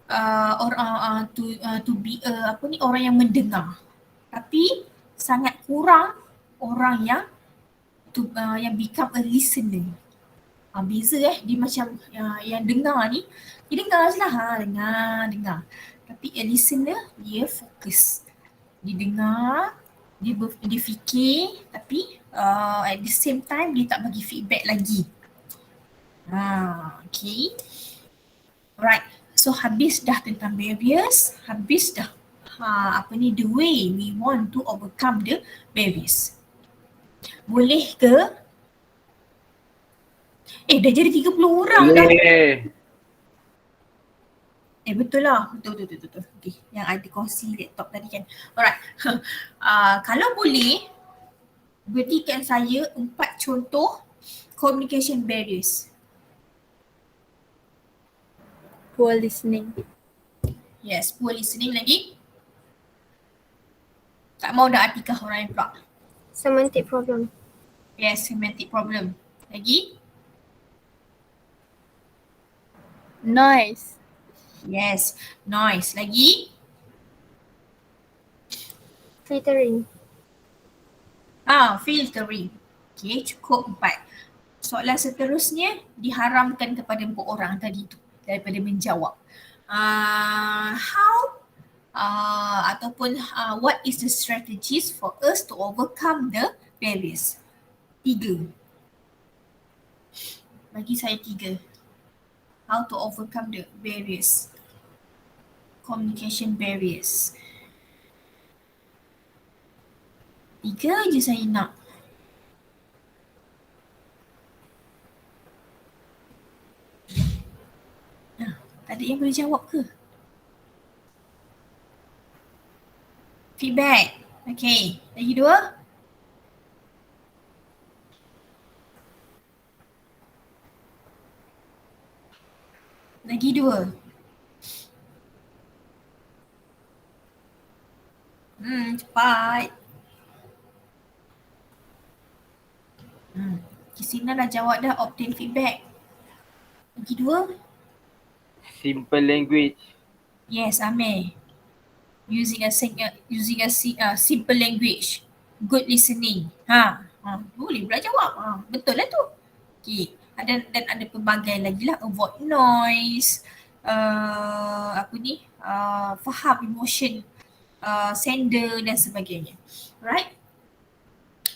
to be orang yang mendengar. Tapi sangat kurang orang yang yang become a listener. Beza dia macam yang dengar ni, dia dengar je lah, dengar. Tapi a listener, dia fokus. Dia dengar, dia fikir, tapi at the same time dia tak bagi feedback lagi. Okay. Alright. So habis dah tentang barriers, habis dah the way we want to overcome the barriers. Boleh ke? Dah jadi 30 orang dah. Betul lah. Betul. Okay. Yang ada kongsi laptop tadi kan. Alright. Kalau boleh, berikan saya 4 contoh communication barriers. Poor listening. Yes, poor listening lagi. Tak mau dah Atikah orang yang pula. Semantic problem. Yes, semantic problem. Lagi? Noise. Yes, noise. Lagi? Filtering. Filtering. Okay, cukup 4. Soalan seterusnya diharamkan kepada 4 orang tadi tu daripada menjawab. What is the strategies for us to overcome the barriers? 3. Bagi saya 3. How to overcome the barriers. Communication barriers. 3 je saya nak. Tak ada yang boleh jawab ke? Feedback. Okay. Lagi 2. Lagi 2. Cepat. Kisina dah jawab dah, obtain feedback. Lagi 2. Simple language. Yes, Amir. Using a simple language. Good listening. Boleh pula jawab. Betul lah tu. Okay. Dan ada pelbagai lagi lah. Avoid noise. Faham emotion sender dan sebagainya. Right?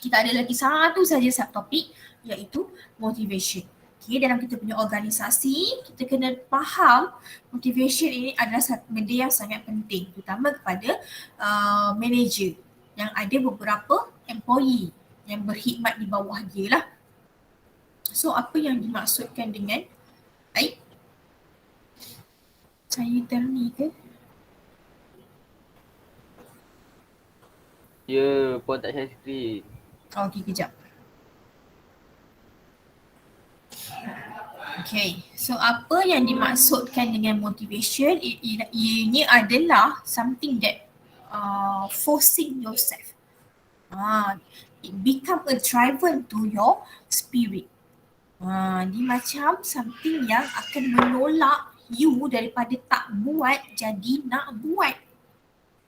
Kita ada lagi satu saja subtopik, iaitu motivation. Okay, dalam kita punya organisasi, kita kena faham motivation ini adalah satu benda yang sangat penting, terutama kepada manager yang ada beberapa employee yang berkhidmat di bawah dia lah. So, apa yang dimaksudkan dengan baik? Saya terni ke? Ya, puan tak share screen. Okay, kejap. Okay, so apa yang dimaksudkan dengan motivation? Ini adalah something that forcing yourself. It become a driver to your spirit. Ini macam something yang akan menolak you daripada tak buat jadi nak buat.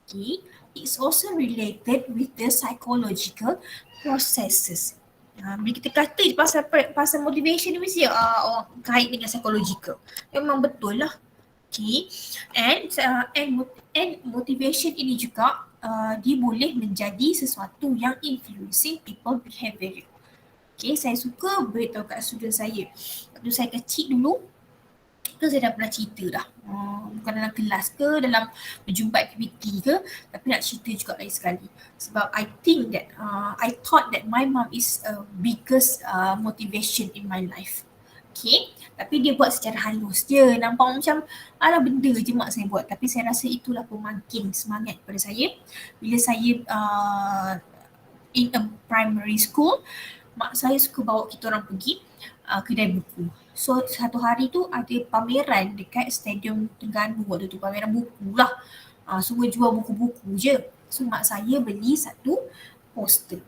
Okay, it's also related with the psychological processes. Bila kita kata pasal motivation ni mesti kait dengan psychological. Memang betul lah. Okay. And motivation ini juga dia boleh menjadi sesuatu yang influencing people behavior. Okay, saya suka beritahu kat student saya. Waktu saya kecil dulu, tu saya dah pernah cerita dah. Bukan dalam kelas ke, dalam berjumpa aktiviti ke, tapi nak cerita juga lain sekali. Sebab I think that, I thought that my mom is a biggest motivation in my life. Okay, tapi dia buat secara halus je. Nampak macam, alah benda je mak saya buat. Tapi saya rasa itulah pemangkin semangat pada saya. Bila saya in a primary school, mak saya suka bawa kita orang pergi kedai buku. So satu hari tu ada pameran dekat Stadium Terengganu, waktu tu pameran buku lah. Semua jual buku-buku je. So mak saya beli satu poster.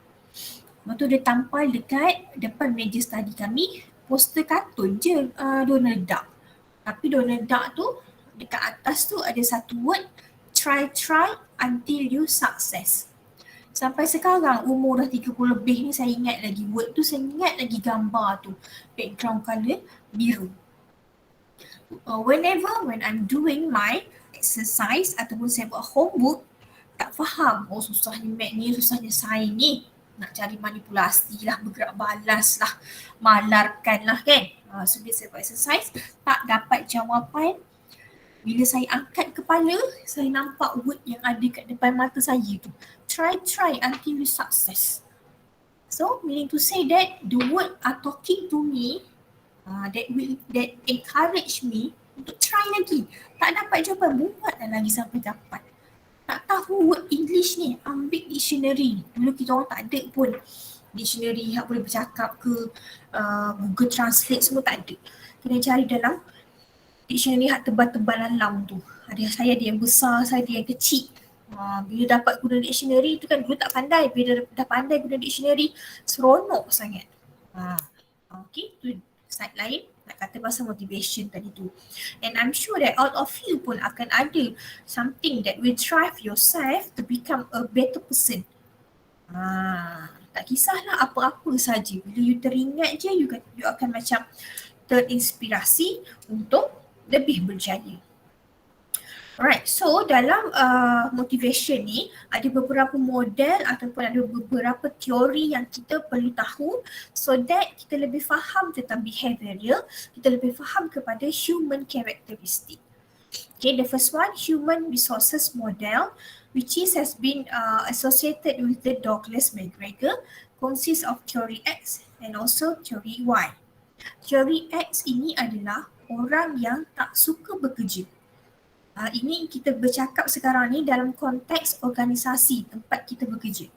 Lepas tu dia tampal dekat depan meja study kami, poster kartun je Donald Duck. Tapi Donald Duck tu dekat atas tu ada satu word, try until you success. Sampai sekarang umur dah 30 lebih ni saya ingat lagi word tu, saya ingat lagi gambar tu. Background colour biru. When I'm doing my exercise ataupun saya buat homework, tak faham, oh susahnya math ni, susahnya sains ni, nak cari manipulasi lah, bergerak balas lah, malarkan lah kan. So bila saya buat exercise, tak dapat jawapan. Bila saya angkat kepala, saya nampak word yang ada kat depan mata saya tu. Try until you success. So meaning to say that the word are talking to me, that encourage me untuk try lagi. Tak dapat jawapan, buatlah lagi sampai dapat. Tak tahu word English ni, ambil dictionary. Dulu kita orang tak ada pun dictionary yang boleh bercakap ke, Google Translate semua tak ada. Kena cari dalam dictionary hak tebal-tebal dalam tu. Saya ada yang besar, saya ada yang kecil. Bila dapat guna dictionary tu kan, dulu tak pandai. Bila dah pandai guna dictionary, seronok sangat. Okay, tu side lain. Nak kata pasal motivation tadi tu. And I'm sure that all of you pun akan ada something that will drive yourself to become a better person. Tak kisahlah apa-apa saja. Bila you teringat je, you akan macam terinspirasi untuk lebih berjaya. Alright, so dalam motivation ni ada beberapa model ataupun ada beberapa teori yang kita perlu tahu so that kita lebih faham tentang behavioral, kita lebih faham kepada human characteristic. Okay, the first one, human resources model, which has been associated with the Douglas McGregor, consists of theory X and also theory Y. Theory X ini adalah orang yang tak suka bekerja. Ini kita bercakap sekarang ni dalam konteks organisasi tempat kita bekerja.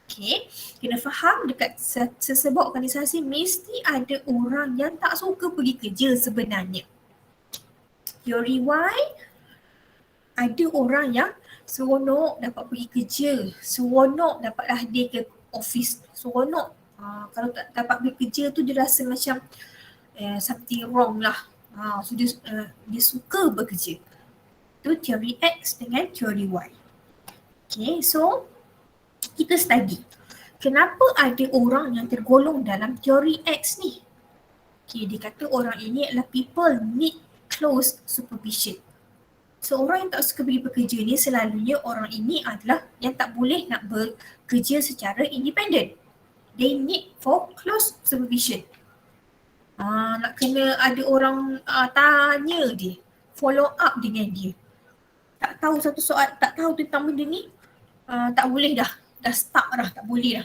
Okay, kena faham dekat sesebuah organisasi mesti ada orang yang tak suka pergi kerja sebenarnya. Teori Y, ada orang yang seronok dapat pergi kerja, seronok dapat hadir ke office, seronok. Kalau tak dapat pergi kerja tu dia rasa macam something wrong lah. So dia suka bekerja. Itu teori X dengan teori Y. Okay, so kita study. Kenapa ada orang yang tergolong dalam teori X ni? Okay, dia kata orang ini adalah people need close supervision. So orang yang tak suka pergi bekerja ni selalunya orang ini adalah yang tak boleh nak bekerja secara independent. They need for close supervision. Nak kena ada orang tanya dia, follow up dengan dia. Tak tahu satu soal, tak tahu tentang benda ni, tak boleh dah stuck dah, tak boleh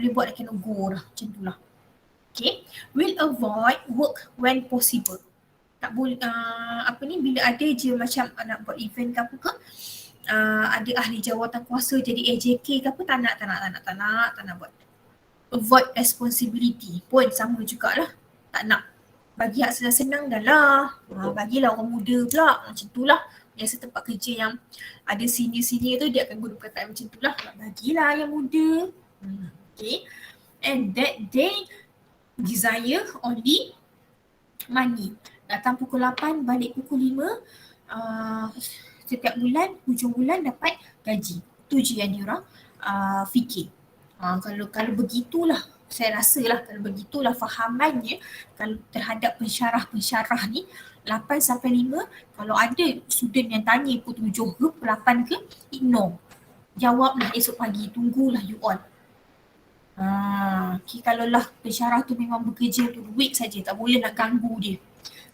buat, dah kena go dah, macam tu lah. Okay, will avoid work when possible. Tak boleh, bila ada je macam nak buat event ke apa ke, ada ahli jawatan kuasa jadi AJK ke apa, tak nak buat. Avoid responsibility pun sama jugalah, tak nak. Bagi hak senang-senang dah lah, bagilah orang muda pula, macam tu lah. Biasa tempat kerja yang ada senior-senior tu dia akan guna perkataan macam tu lah, bagilah yang muda. Okay, and that they desire only money. Datang pukul 8, balik pukul 5, setiap bulan, hujung bulan dapat gaji. Itu je yang diorang fikir. Kalau begitulah, saya rasa lah kalau begitulah fahamannya kalau terhadap pensyarah ni 8 sampai 5, kalau ada student yang tanya pukul 7 ke, pukul 8 ke, ignore. Jawablah esok pagi, tunggulah you all. Okay, kalau lah pensyarah tu memang bekerja untuk duit saja, tak boleh nak ganggu dia.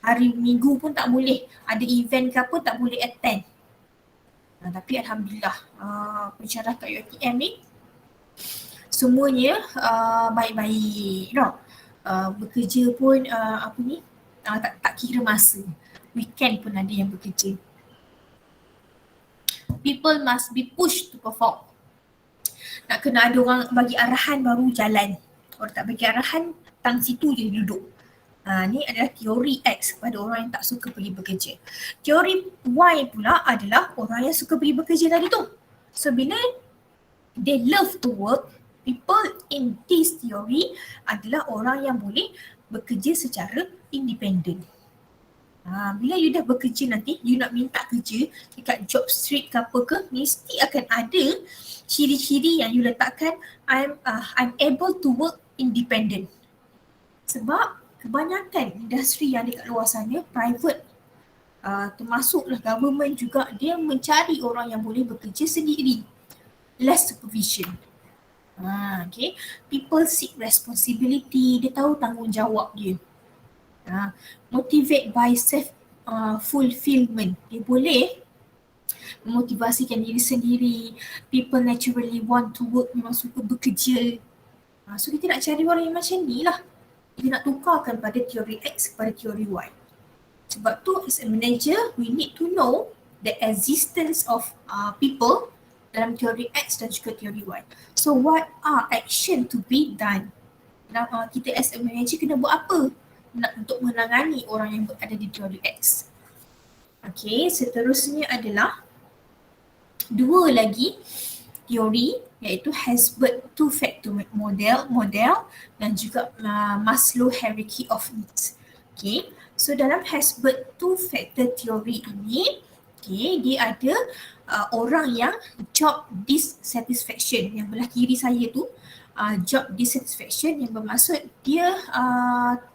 Hari minggu pun tak boleh, ada event ke apa tak boleh attend. Tapi Alhamdulillah pensyarah kat UiTM ni semuanya baik-baik tau. Bekerja pun tak kira masa. Weekend pun ada yang bekerja. People must be pushed to perform. Nak kena ada orang bagi arahan baru jalan. Orang tak bagi arahan, tang situ je duduk. Ni adalah teori X pada orang yang tak suka pergi bekerja. Teori Y pula adalah orang yang suka pergi bekerja tadi tu. So bila they love to work, people in this theory adalah orang yang boleh bekerja secara independent. Bila you dah bekerja nanti, you nak minta kerja dekat job street ke apa ke, mesti akan ada ciri-ciri yang you letakkan, I'm able to work independent. Sebab kebanyakan industri yang dekat luar sana, private, termasuklah government juga, dia mencari orang yang boleh bekerja sendiri, less supervision. Okay. People seek responsibility, dia tahu tanggungjawab dia. Motivate by self fulfillment, dia boleh memotivasikan diri sendiri. People naturally want to work, memang suka bekerja. So kita nak cari orang yang macam ni lah. Kita nak tukarkan pada teori X kepada teori Y. Sebab tu as a manager, we need to know the existence of people dalam teori X dan juga teori Y. So what are action to be done? Kita as a manager kena buat apa untuk menangani orang yang berada di teori X? Okay, seterusnya adalah dua lagi teori, iaitu Herzberg two-factor model dan juga Maslow hierarchy of needs. Okay, so dalam Herzberg two-factor theory ini, okay, dia ada orang yang job dissatisfaction, yang belah kiri saya tu, job dissatisfaction yang bermaksud dia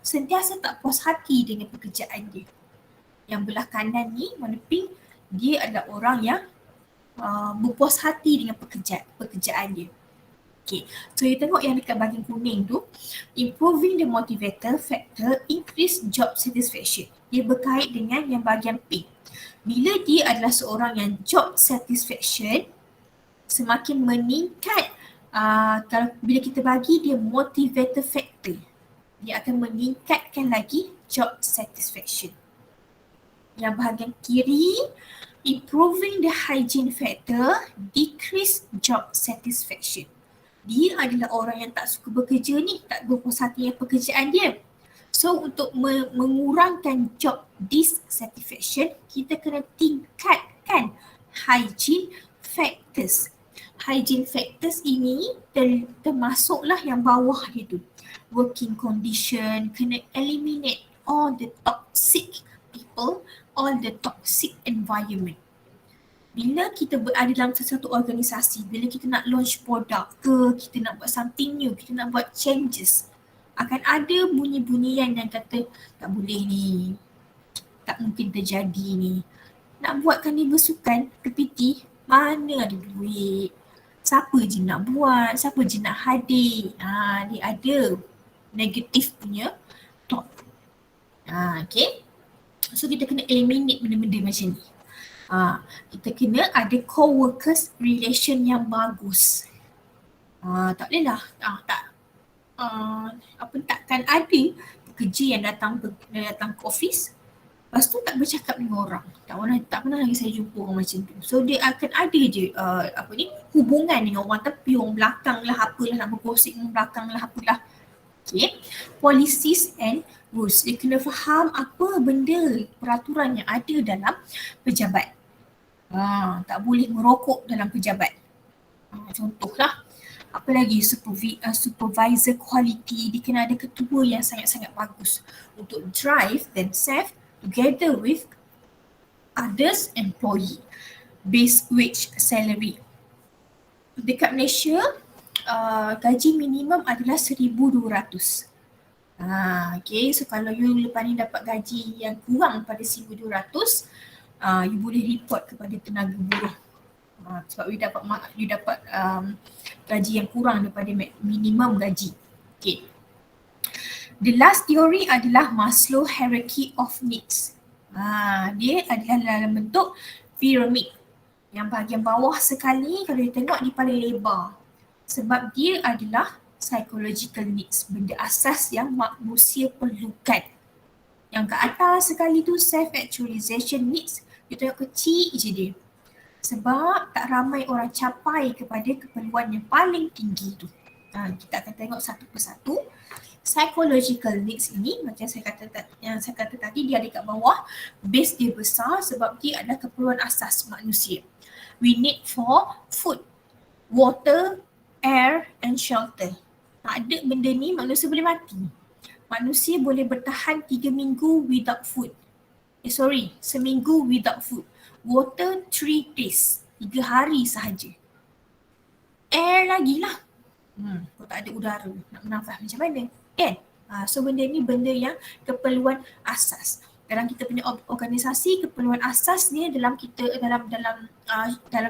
sentiasa tak puas hati dengan pekerjaan dia. Yang belah kanan ni, warna pink, dia adalah orang yang berpuas hati dengan pekerjaan dia. Okay, so you tengok yang dekat bahagian kuning tu, improving the motivator factor increase job satisfaction. Dia berkait dengan yang bahagian pink. Bila dia adalah seorang yang job satisfaction semakin meningkat, kalau bila kita bagi dia motivator factor, dia akan meningkatkan lagi job satisfaction. Yang bahagian kiri, improving the hygiene factor decrease job satisfaction. Dia adalah orang yang tak suka bekerja ni, tak berpuas hati dengan pekerjaan dia. So untuk mengurangkan job dissatisfaction, kita kena tingkatkan hygiene factors. Hygiene factors ini termasuklah yang bawah dia tu. Working condition, kena eliminate all the toxic people, all the toxic environment. Bila kita berada dalam sesuatu organisasi, bila kita nak launch produk ke, kita nak buat something new, kita nak buat changes, akan ada bunyi-bunyian yang kata tak boleh ni, tak mungkin terjadi ni. Nak buatkan ni bersukan, PPT, mana ada duit, siapa je nak buat, siapa je nak hadir. Dia ada negatif punya thought. Okay. So kita kena eliminate benda-benda macam ni. Kita kena ada co-workers relation yang bagus. Tak boleh lah. Takkan ada pekerja yang datang ke office, lepas tu tak bercakap dengan orang. Tak pernah lagi saya jumpa orang macam tu. So dia akan ada je hubungan dengan orang tepi, orang belakang lah, apalah, nak bergosip orang belakang lah, apalah. Okay. Policies and rules. Dia kena faham apa benda peraturan yang ada dalam pejabat. Tak boleh merokok dalam pejabat. Contohlah. Apa lagi, supervisor quality, dia kena ada ketua yang sangat-sangat bagus untuk drive themselves together with others employee. Base wage salary. Dekat Malaysia, gaji minimum adalah 1,200. Okay, so kalau you lepas ni dapat gaji yang kurang pada 1,200, you boleh report kepada tenaga buruh. Sebab you dapat gaji yang kurang daripada minimum gaji. Okay. The last theory adalah Maslow hierarchy of needs. Dia adalah dalam bentuk piramid. Yang bahagian bawah sekali, kalau you tengok, dia paling lebar. Sebab dia adalah psychological needs, benda asas yang manusia perlukan. Yang ke atas sekali tu self-actualization needs, you tengok kecil je dia. Sebab tak ramai orang capai kepada keperluan yang paling tinggi tu. Kita akan tengok satu persatu. Psychological needs ini, macam saya kata tadi, dia ada kat bawah. Base dia besar sebab dia adalah keperluan asas manusia. We need for food, water, air and shelter. Tak ada benda ni, manusia boleh mati. Manusia boleh bertahan 3 minggu without food. seminggu without food. Water 3 days, 3 hari sahaja. Air lagi lah. Kalau tak ada udara, nak bernafas macam mana? Kan? So benda ni benda yang keperluan asas. Dalam kita punya organisasi, keperluan asas ni dalam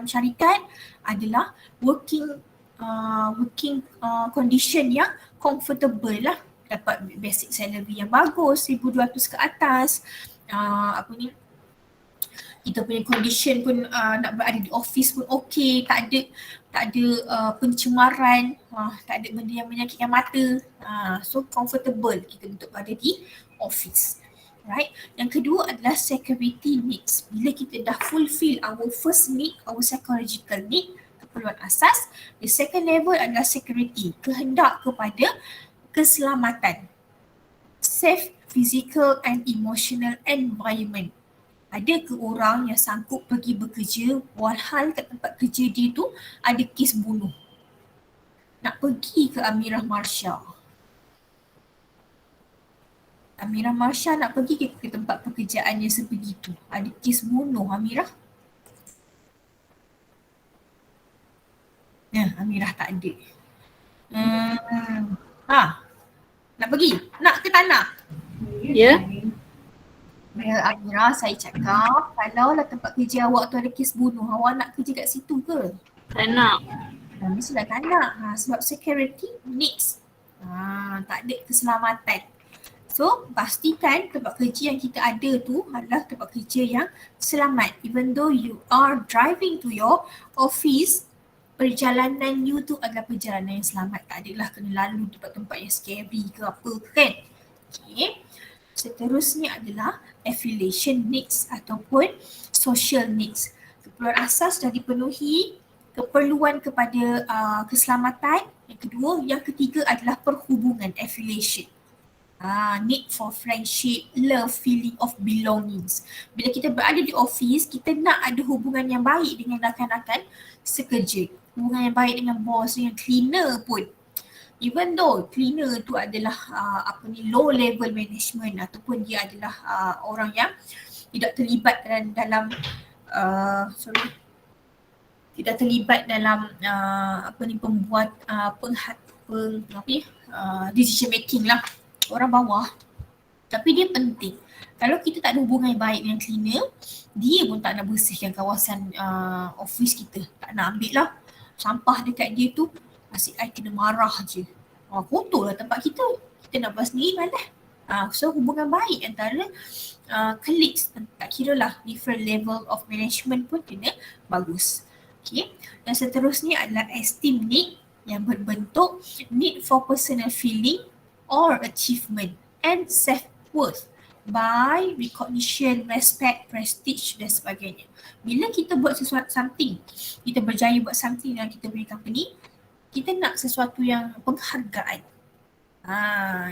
syarikat adalah working condition yang comfortable lah. Dapat basic salary yang bagus, 1,200 ke atas. Kita punya condition pun nak berada di office pun okey, tak ada pencemaran, tak ada benda yang menyakitkan mata. So comfortable kita untuk berada di office. Right. Yang kedua adalah security needs. Bila kita dah fulfill our first need, our psychological need, keperluan asas, the second level adalah security, kehendak kepada keselamatan. Safe physical and emotional environment. Ada ke orang yang sanggup pergi bekerja walhal kat tempat kerja dia tu ada kes bunuh? Nak pergi ke Amirah Marsha? Amirah Marsha nak pergi ke tempat pekerjaannya sebegitu. Ada kes bunuh Amirah? Amirah tak ada. Nak pergi? Nak ke tak nak? Ya. Amirah, saya cakap kalau lah tempat kerja awak tu ada kes bunuh, awak nak kerja kat situ ke? Tak nak. Mestilah tak nak. Sebab security needs. Tak ada keselamatan. So, pastikan tempat kerja yang kita ada tu adalah tempat kerja yang selamat. Even though you are driving to your office, perjalanan you tu adalah perjalanan yang selamat. Tak adalah kena lalu tempat-tempat yang scary ke apa kan. Okay. Seterusnya adalah affiliation needs ataupun social needs. Keperluan asas dah dipenuhi, keperluan kepada keselamatan. Yang kedua, yang ketiga adalah perhubungan, affiliation. Need for friendship, love, feeling of belongings. Bila kita berada di office, kita nak ada hubungan yang baik dengan rakan-rakan sekerja. Hubungan yang baik dengan bos, dengan cleaner pun. Even though cleaner tu adalah low level management ataupun dia adalah orang yang tidak terlibat dalam tidak terlibat dalam pembuat decision making lah, orang bawah. Tapi dia penting. Kalau kita tak ada hubungan yang baik dengan cleaner, dia pun tak nak bersihkan kawasan office kita. Tak nak ambil lah sampah dekat dia tu, asyik I kena marah je. Kotor lah tempat kita. Kita nak buat sendiri malah. So hubungan baik antara colleagues, tak kira lah different level of management pun kena bagus. Okay. Dan seterusnya adalah esteem need yang berbentuk need for personal feeling or achievement and self-worth by recognition, respect, prestige dan sebagainya. Bila kita buat something, kita berjaya buat something dalam kita punya company, kita nak sesuatu yang penghargaan.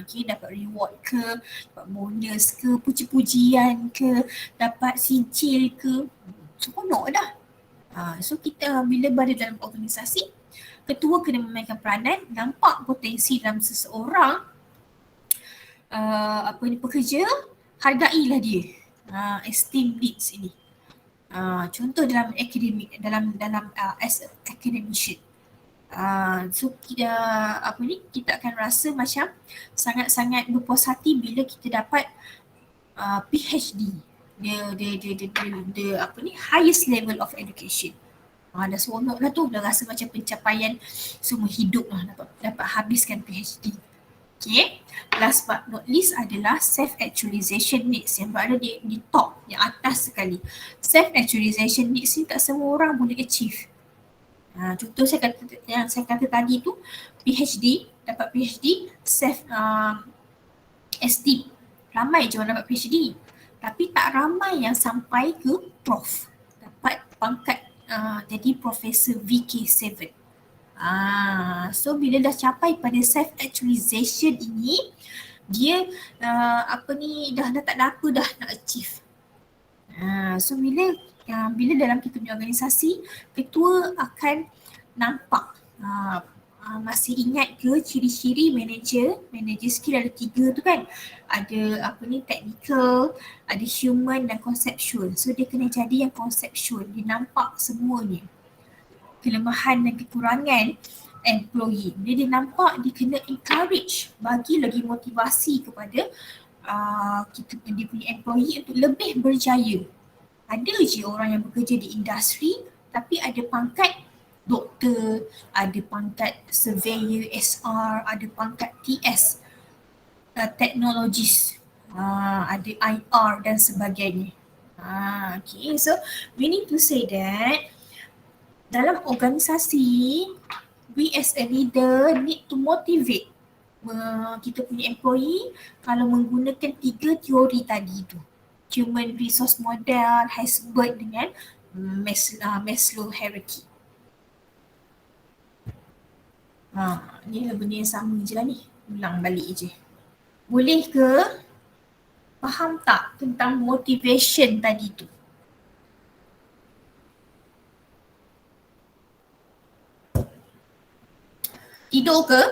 Okay, dapat reward ke, dapat bonus ke, puji-pujian ke, dapat sijil ke, seronok dah. So kita bila berada dalam organisasi, ketua kena memainkan peranan, nampak potensi dalam seseorang pekerja, hargailah dia. Esteem needs ini. Contoh dalam akademik, dalam as academician. So kita akan rasa macam sangat-sangat berpuas hati bila kita dapat PhD, the highest level of education. Dah seronok lah tu, dah rasa macam pencapaian semua hidup lah, dapat habiskan PhD. Okay, last but not least adalah self-actualization needs yang berada di top, yang atas sekali. Self-actualization needs ni tak semua orang boleh achieve. Contoh yang saya kata tadi tu, PhD, dapat PhD, self-esteem. Ramai je orang dapat PhD. Tapi tak ramai yang sampai ke prof. Dapat pangkat jadi Profesor VK7. So bila dah capai pada self-actualization ini, dia dah tak ada apa dah nak achieve. So bila dalam kita punya organisasi, ketua akan nampak Masih ingat ke ciri-ciri manager skill ada 3 tu kan? Ada technical, ada human dan conceptual. So dia kena jadi yang conceptual, dia nampak semuanya. Kelemahan dan kekurangan employee. Dia nampak, dia kena encourage, bagi lagi motivasi kepada dia punya employee untuk lebih berjaya. Ada je orang yang bekerja di industri tapi ada pangkat doktor, ada pangkat surveyor SR, ada pangkat TS, technologist, ada IR dan sebagainya. Okay, so we need to say that dalam organisasi, we as a leader need to motivate kita punya employee kalau menggunakan 3 teori tadi tu. Human resource model, Herzberg dengan Maslow hierarchy. Ni lah benda yang sama je lah ni. Ulang balik je. Boleh ke? Faham tak tentang motivation tadi tu? Tidur ke?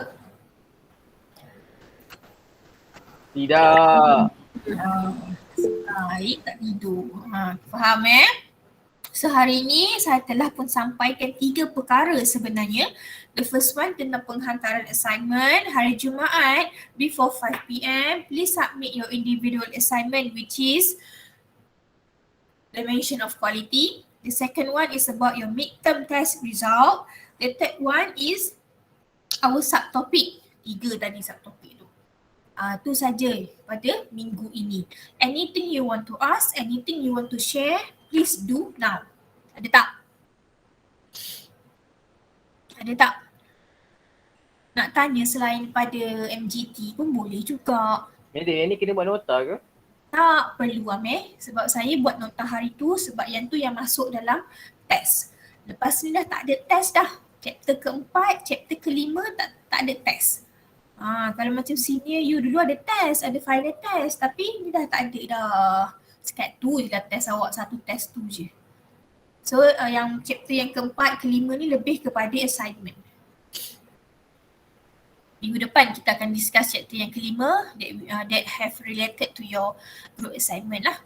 Tidak. Baik, tak tidur. Faham So hari ni saya telah pun sampaikan 3 perkara sebenarnya. The first one tentang penghantaran assignment hari Jumaat before 5 PM. Please submit your individual assignment which is dimension of quality. The second one is about your midterm test result. The third one is our subtopic. 3 tadi subtopik tu. Tu saja pada minggu ini. Anything you want to ask, anything you want to share, please do now. Ada tak? Ada tak? Nak tanya selain pada MGT pun boleh juga. Madam, yang ni kena buat nota ke? Tak perlu sebab saya buat nota hari tu sebab yang tu yang masuk dalam test. Lepas ni dah tak ada test dah. Chapter keempat, chapter kelima tak ada test. Kalau macam senior you dulu ada test, ada final test tapi ni dah tak ada dah. Sekat tu je dah test awak, satu test tu je. So yang chapter yang keempat, kelima ni lebih kepada assignment. Minggu depan kita akan discuss chapter yang kelima that have related to your group assignment lah.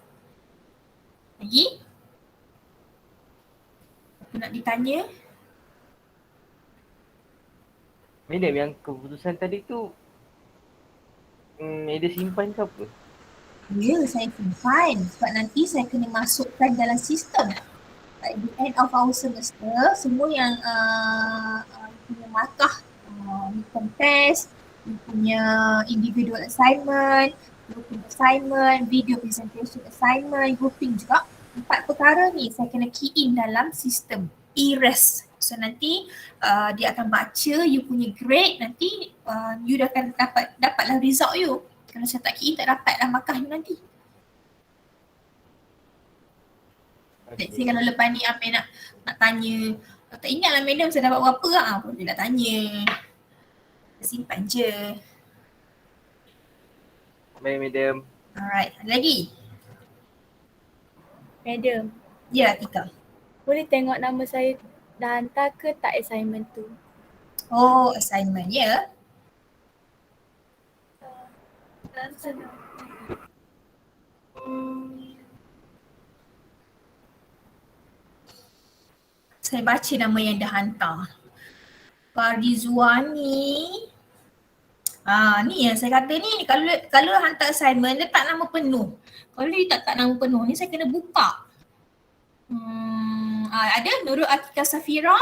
Lagi? Apa nak ditanya? Madam, yang keputusan tadi tu ada simpan ke apa? Ya, saya simpan sebab nanti saya kena masukkan dalam sistem. At the end of our semester, semua yang punya markah midterm test, punya individual assignment, grouping assignment, video presentation assignment, grouping juga. 4 perkara ni saya kena key in dalam sistem ERES. So nanti dia akan baca you punya grade, nanti you dah akan dapatlah result you. Kalau saya tak key in, tak dapatlah markah you nanti. Let's say kalau lepas ni Amir nak tanya, tak ingatlah madam saya dapat berapa lah, boleh lah tanya. Simpan je. Baik, madam. Alright, ada lagi? Madam, Ya, Tika. boleh tengok nama saya dah hantar ke tak assignment tu? Oh, assignment, ya. Saya baca nama yang dah hantar. Fardizuani. Ni yang saya kata ni, kalau hantar assignment, letak nama penuh. Kalau dia tak nama penuh ni, saya kena buka. Ada Nurul Atika Safira,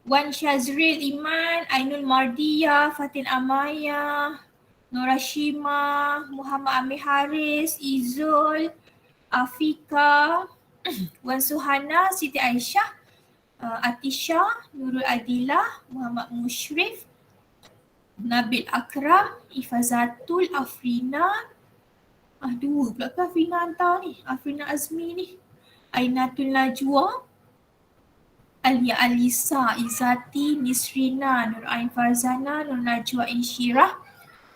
Wan Syazril Iman, Ainul Mardiya, Fatin Amaya, Nora Shima, Muhammad Amir Haris, Izul, Afika, Wan Suhana, Siti Aisyah, Atisha, Nurul Adilah, Muhammad Mushrif, Nabil Akram, Ifazatul, Afrina. Dua pula ke Afrina hantar ni, Afrina Azmi ni. Ainatul Najwa, Alia Alisa, Izati, Nisrina, Nur Ain Farzana, Nur Najwa Insyirah,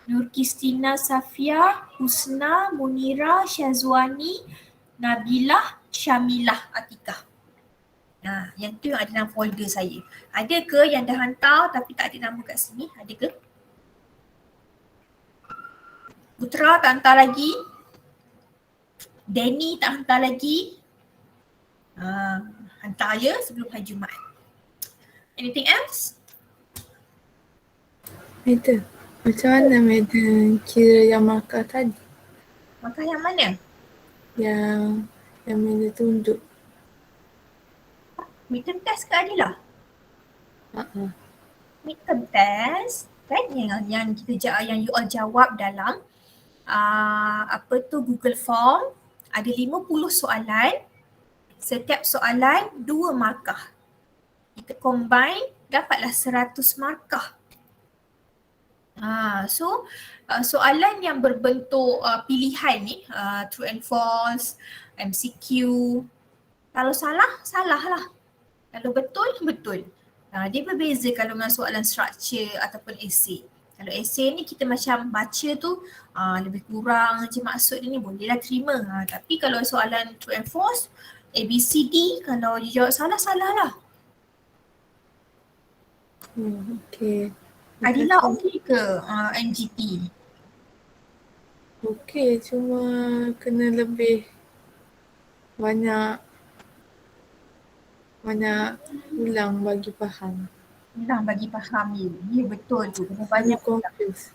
Nur Kristina Safia, Husna, Munira, Syazwani, Nabilah, Syamilah, Atikah. Yang tu yang ada dalam folder saya. Ada ke yang dah hantar tapi tak ada nama kat sini? Ada ke? Putra tak hantar lagi. Danny tak hantar lagi. Hantar ya sebelum hari Jumaat. Anything else? Madam, macam mana Madam kira yang markah tadi? Markah yang mana? Yang Madam tunjuk. Midterm test ke Adilah? Midterm test kan yang kita yang you all jawab dalam Google Form. Ada 50 soalan. Setiap soalan 2 markah. Kita combine dapatlah 100 markah. So soalan yang berbentuk pilihan ni, true and false, MCQ. Kalau salah, salah lah. Kalau betul, betul. Dia berbeza kalau dengan soalan structure ataupun essay. Kalau essay ni kita macam baca tu lebih kurang je maksud dia ni, bolehlah terima. Tapi kalau soalan true and false, ABCD, kalau dia jawab salah, salah lah. Okay. Adilah okey ke NGT? Okey, cuma kena lebih banyak ulang bagi faham. Ulang bagi faham ya. Ya betul tu. Kena banyak confused.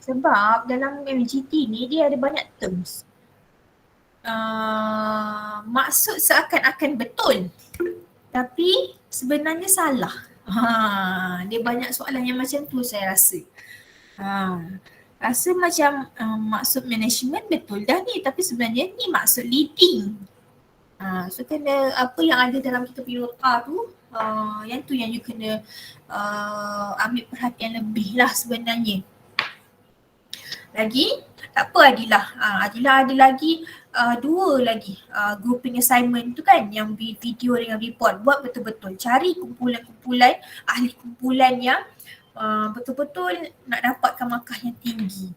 Sebab dalam MGT ni dia ada banyak terms. Maksud seakan-akan betul tapi sebenarnya salah. Dia banyak soalan yang macam tu saya rasa. Rasa macam maksud management betul dah ni tapi sebenarnya ni maksud leading. So kena apa yang ada dalam kita punya nota tu, yang tu yang you kena ambil perhatian lebih lah sebenarnya. Lagi, tak apa Adilah. Adilah ada lagi 2 lagi grouping assignment tu kan, yang video dengan report. Buat betul-betul. Cari kumpulan-kumpulan, ahli kumpulan yang betul-betul nak dapatkan markah yang tinggi.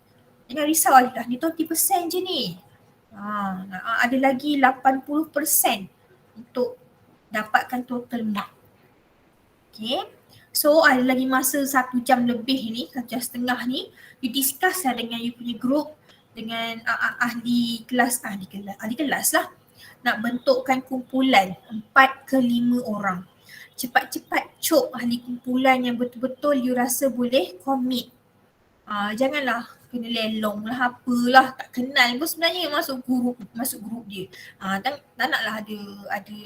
Jangan risau Adilah, ni 20% je ni. Ada lagi 80% untuk dapatkan total mark. Okay. So ada lagi masa 1 jam lebih ni, 1 jam setengah ni, you discuss lah dengan you punya group, dengan ahli kelas lah, nak bentukkan kumpulan 4 ke 5 orang. Cepat-cepat cop ahli kumpulan yang betul-betul you rasa boleh commit. Janganlah kena lelong lah, apalah, tak kenal pun sebenarnya masuk grup dia. Tak naklah ada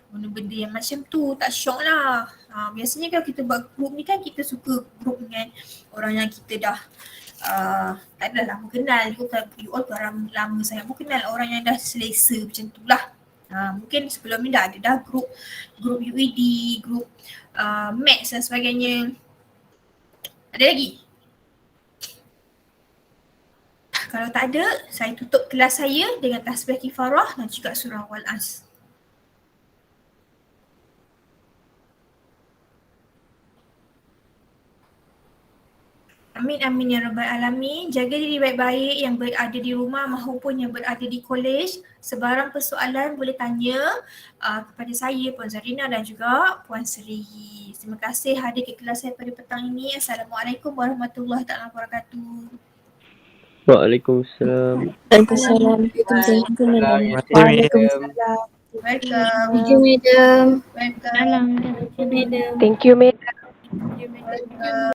benda-benda yang macam tu, tak syok lah. Biasanya kalau kita buat grup ni kan, kita suka grup dengan orang yang kita dah tak adalah lama kenal. You all tu lama sangat pun kenal, orang yang dah selesa macam tu lah. Mungkin sebelum ni dah ada dah grup UED, grup Maths dan sebagainya. Ada lagi? Kalau tak ada, saya tutup kelas saya dengan tasbih kifarah dan juga surah Wal-As. Amin amin ya rabbal alamin. Jaga diri baik-baik yang berada di rumah maupun yang berada di kolej. Sebarang persoalan boleh tanya kepada saya, Puan Zarina dan juga Puan Sri. Terima kasih hadir ke kelas saya pada petang ini. Assalamualaikum warahmatullahi wabarakatuh. Waalaikumsalam. Waalaikumsalam. Welcome. Thank you, madam. Welcome. Madam. Thank you, madam. Welcome.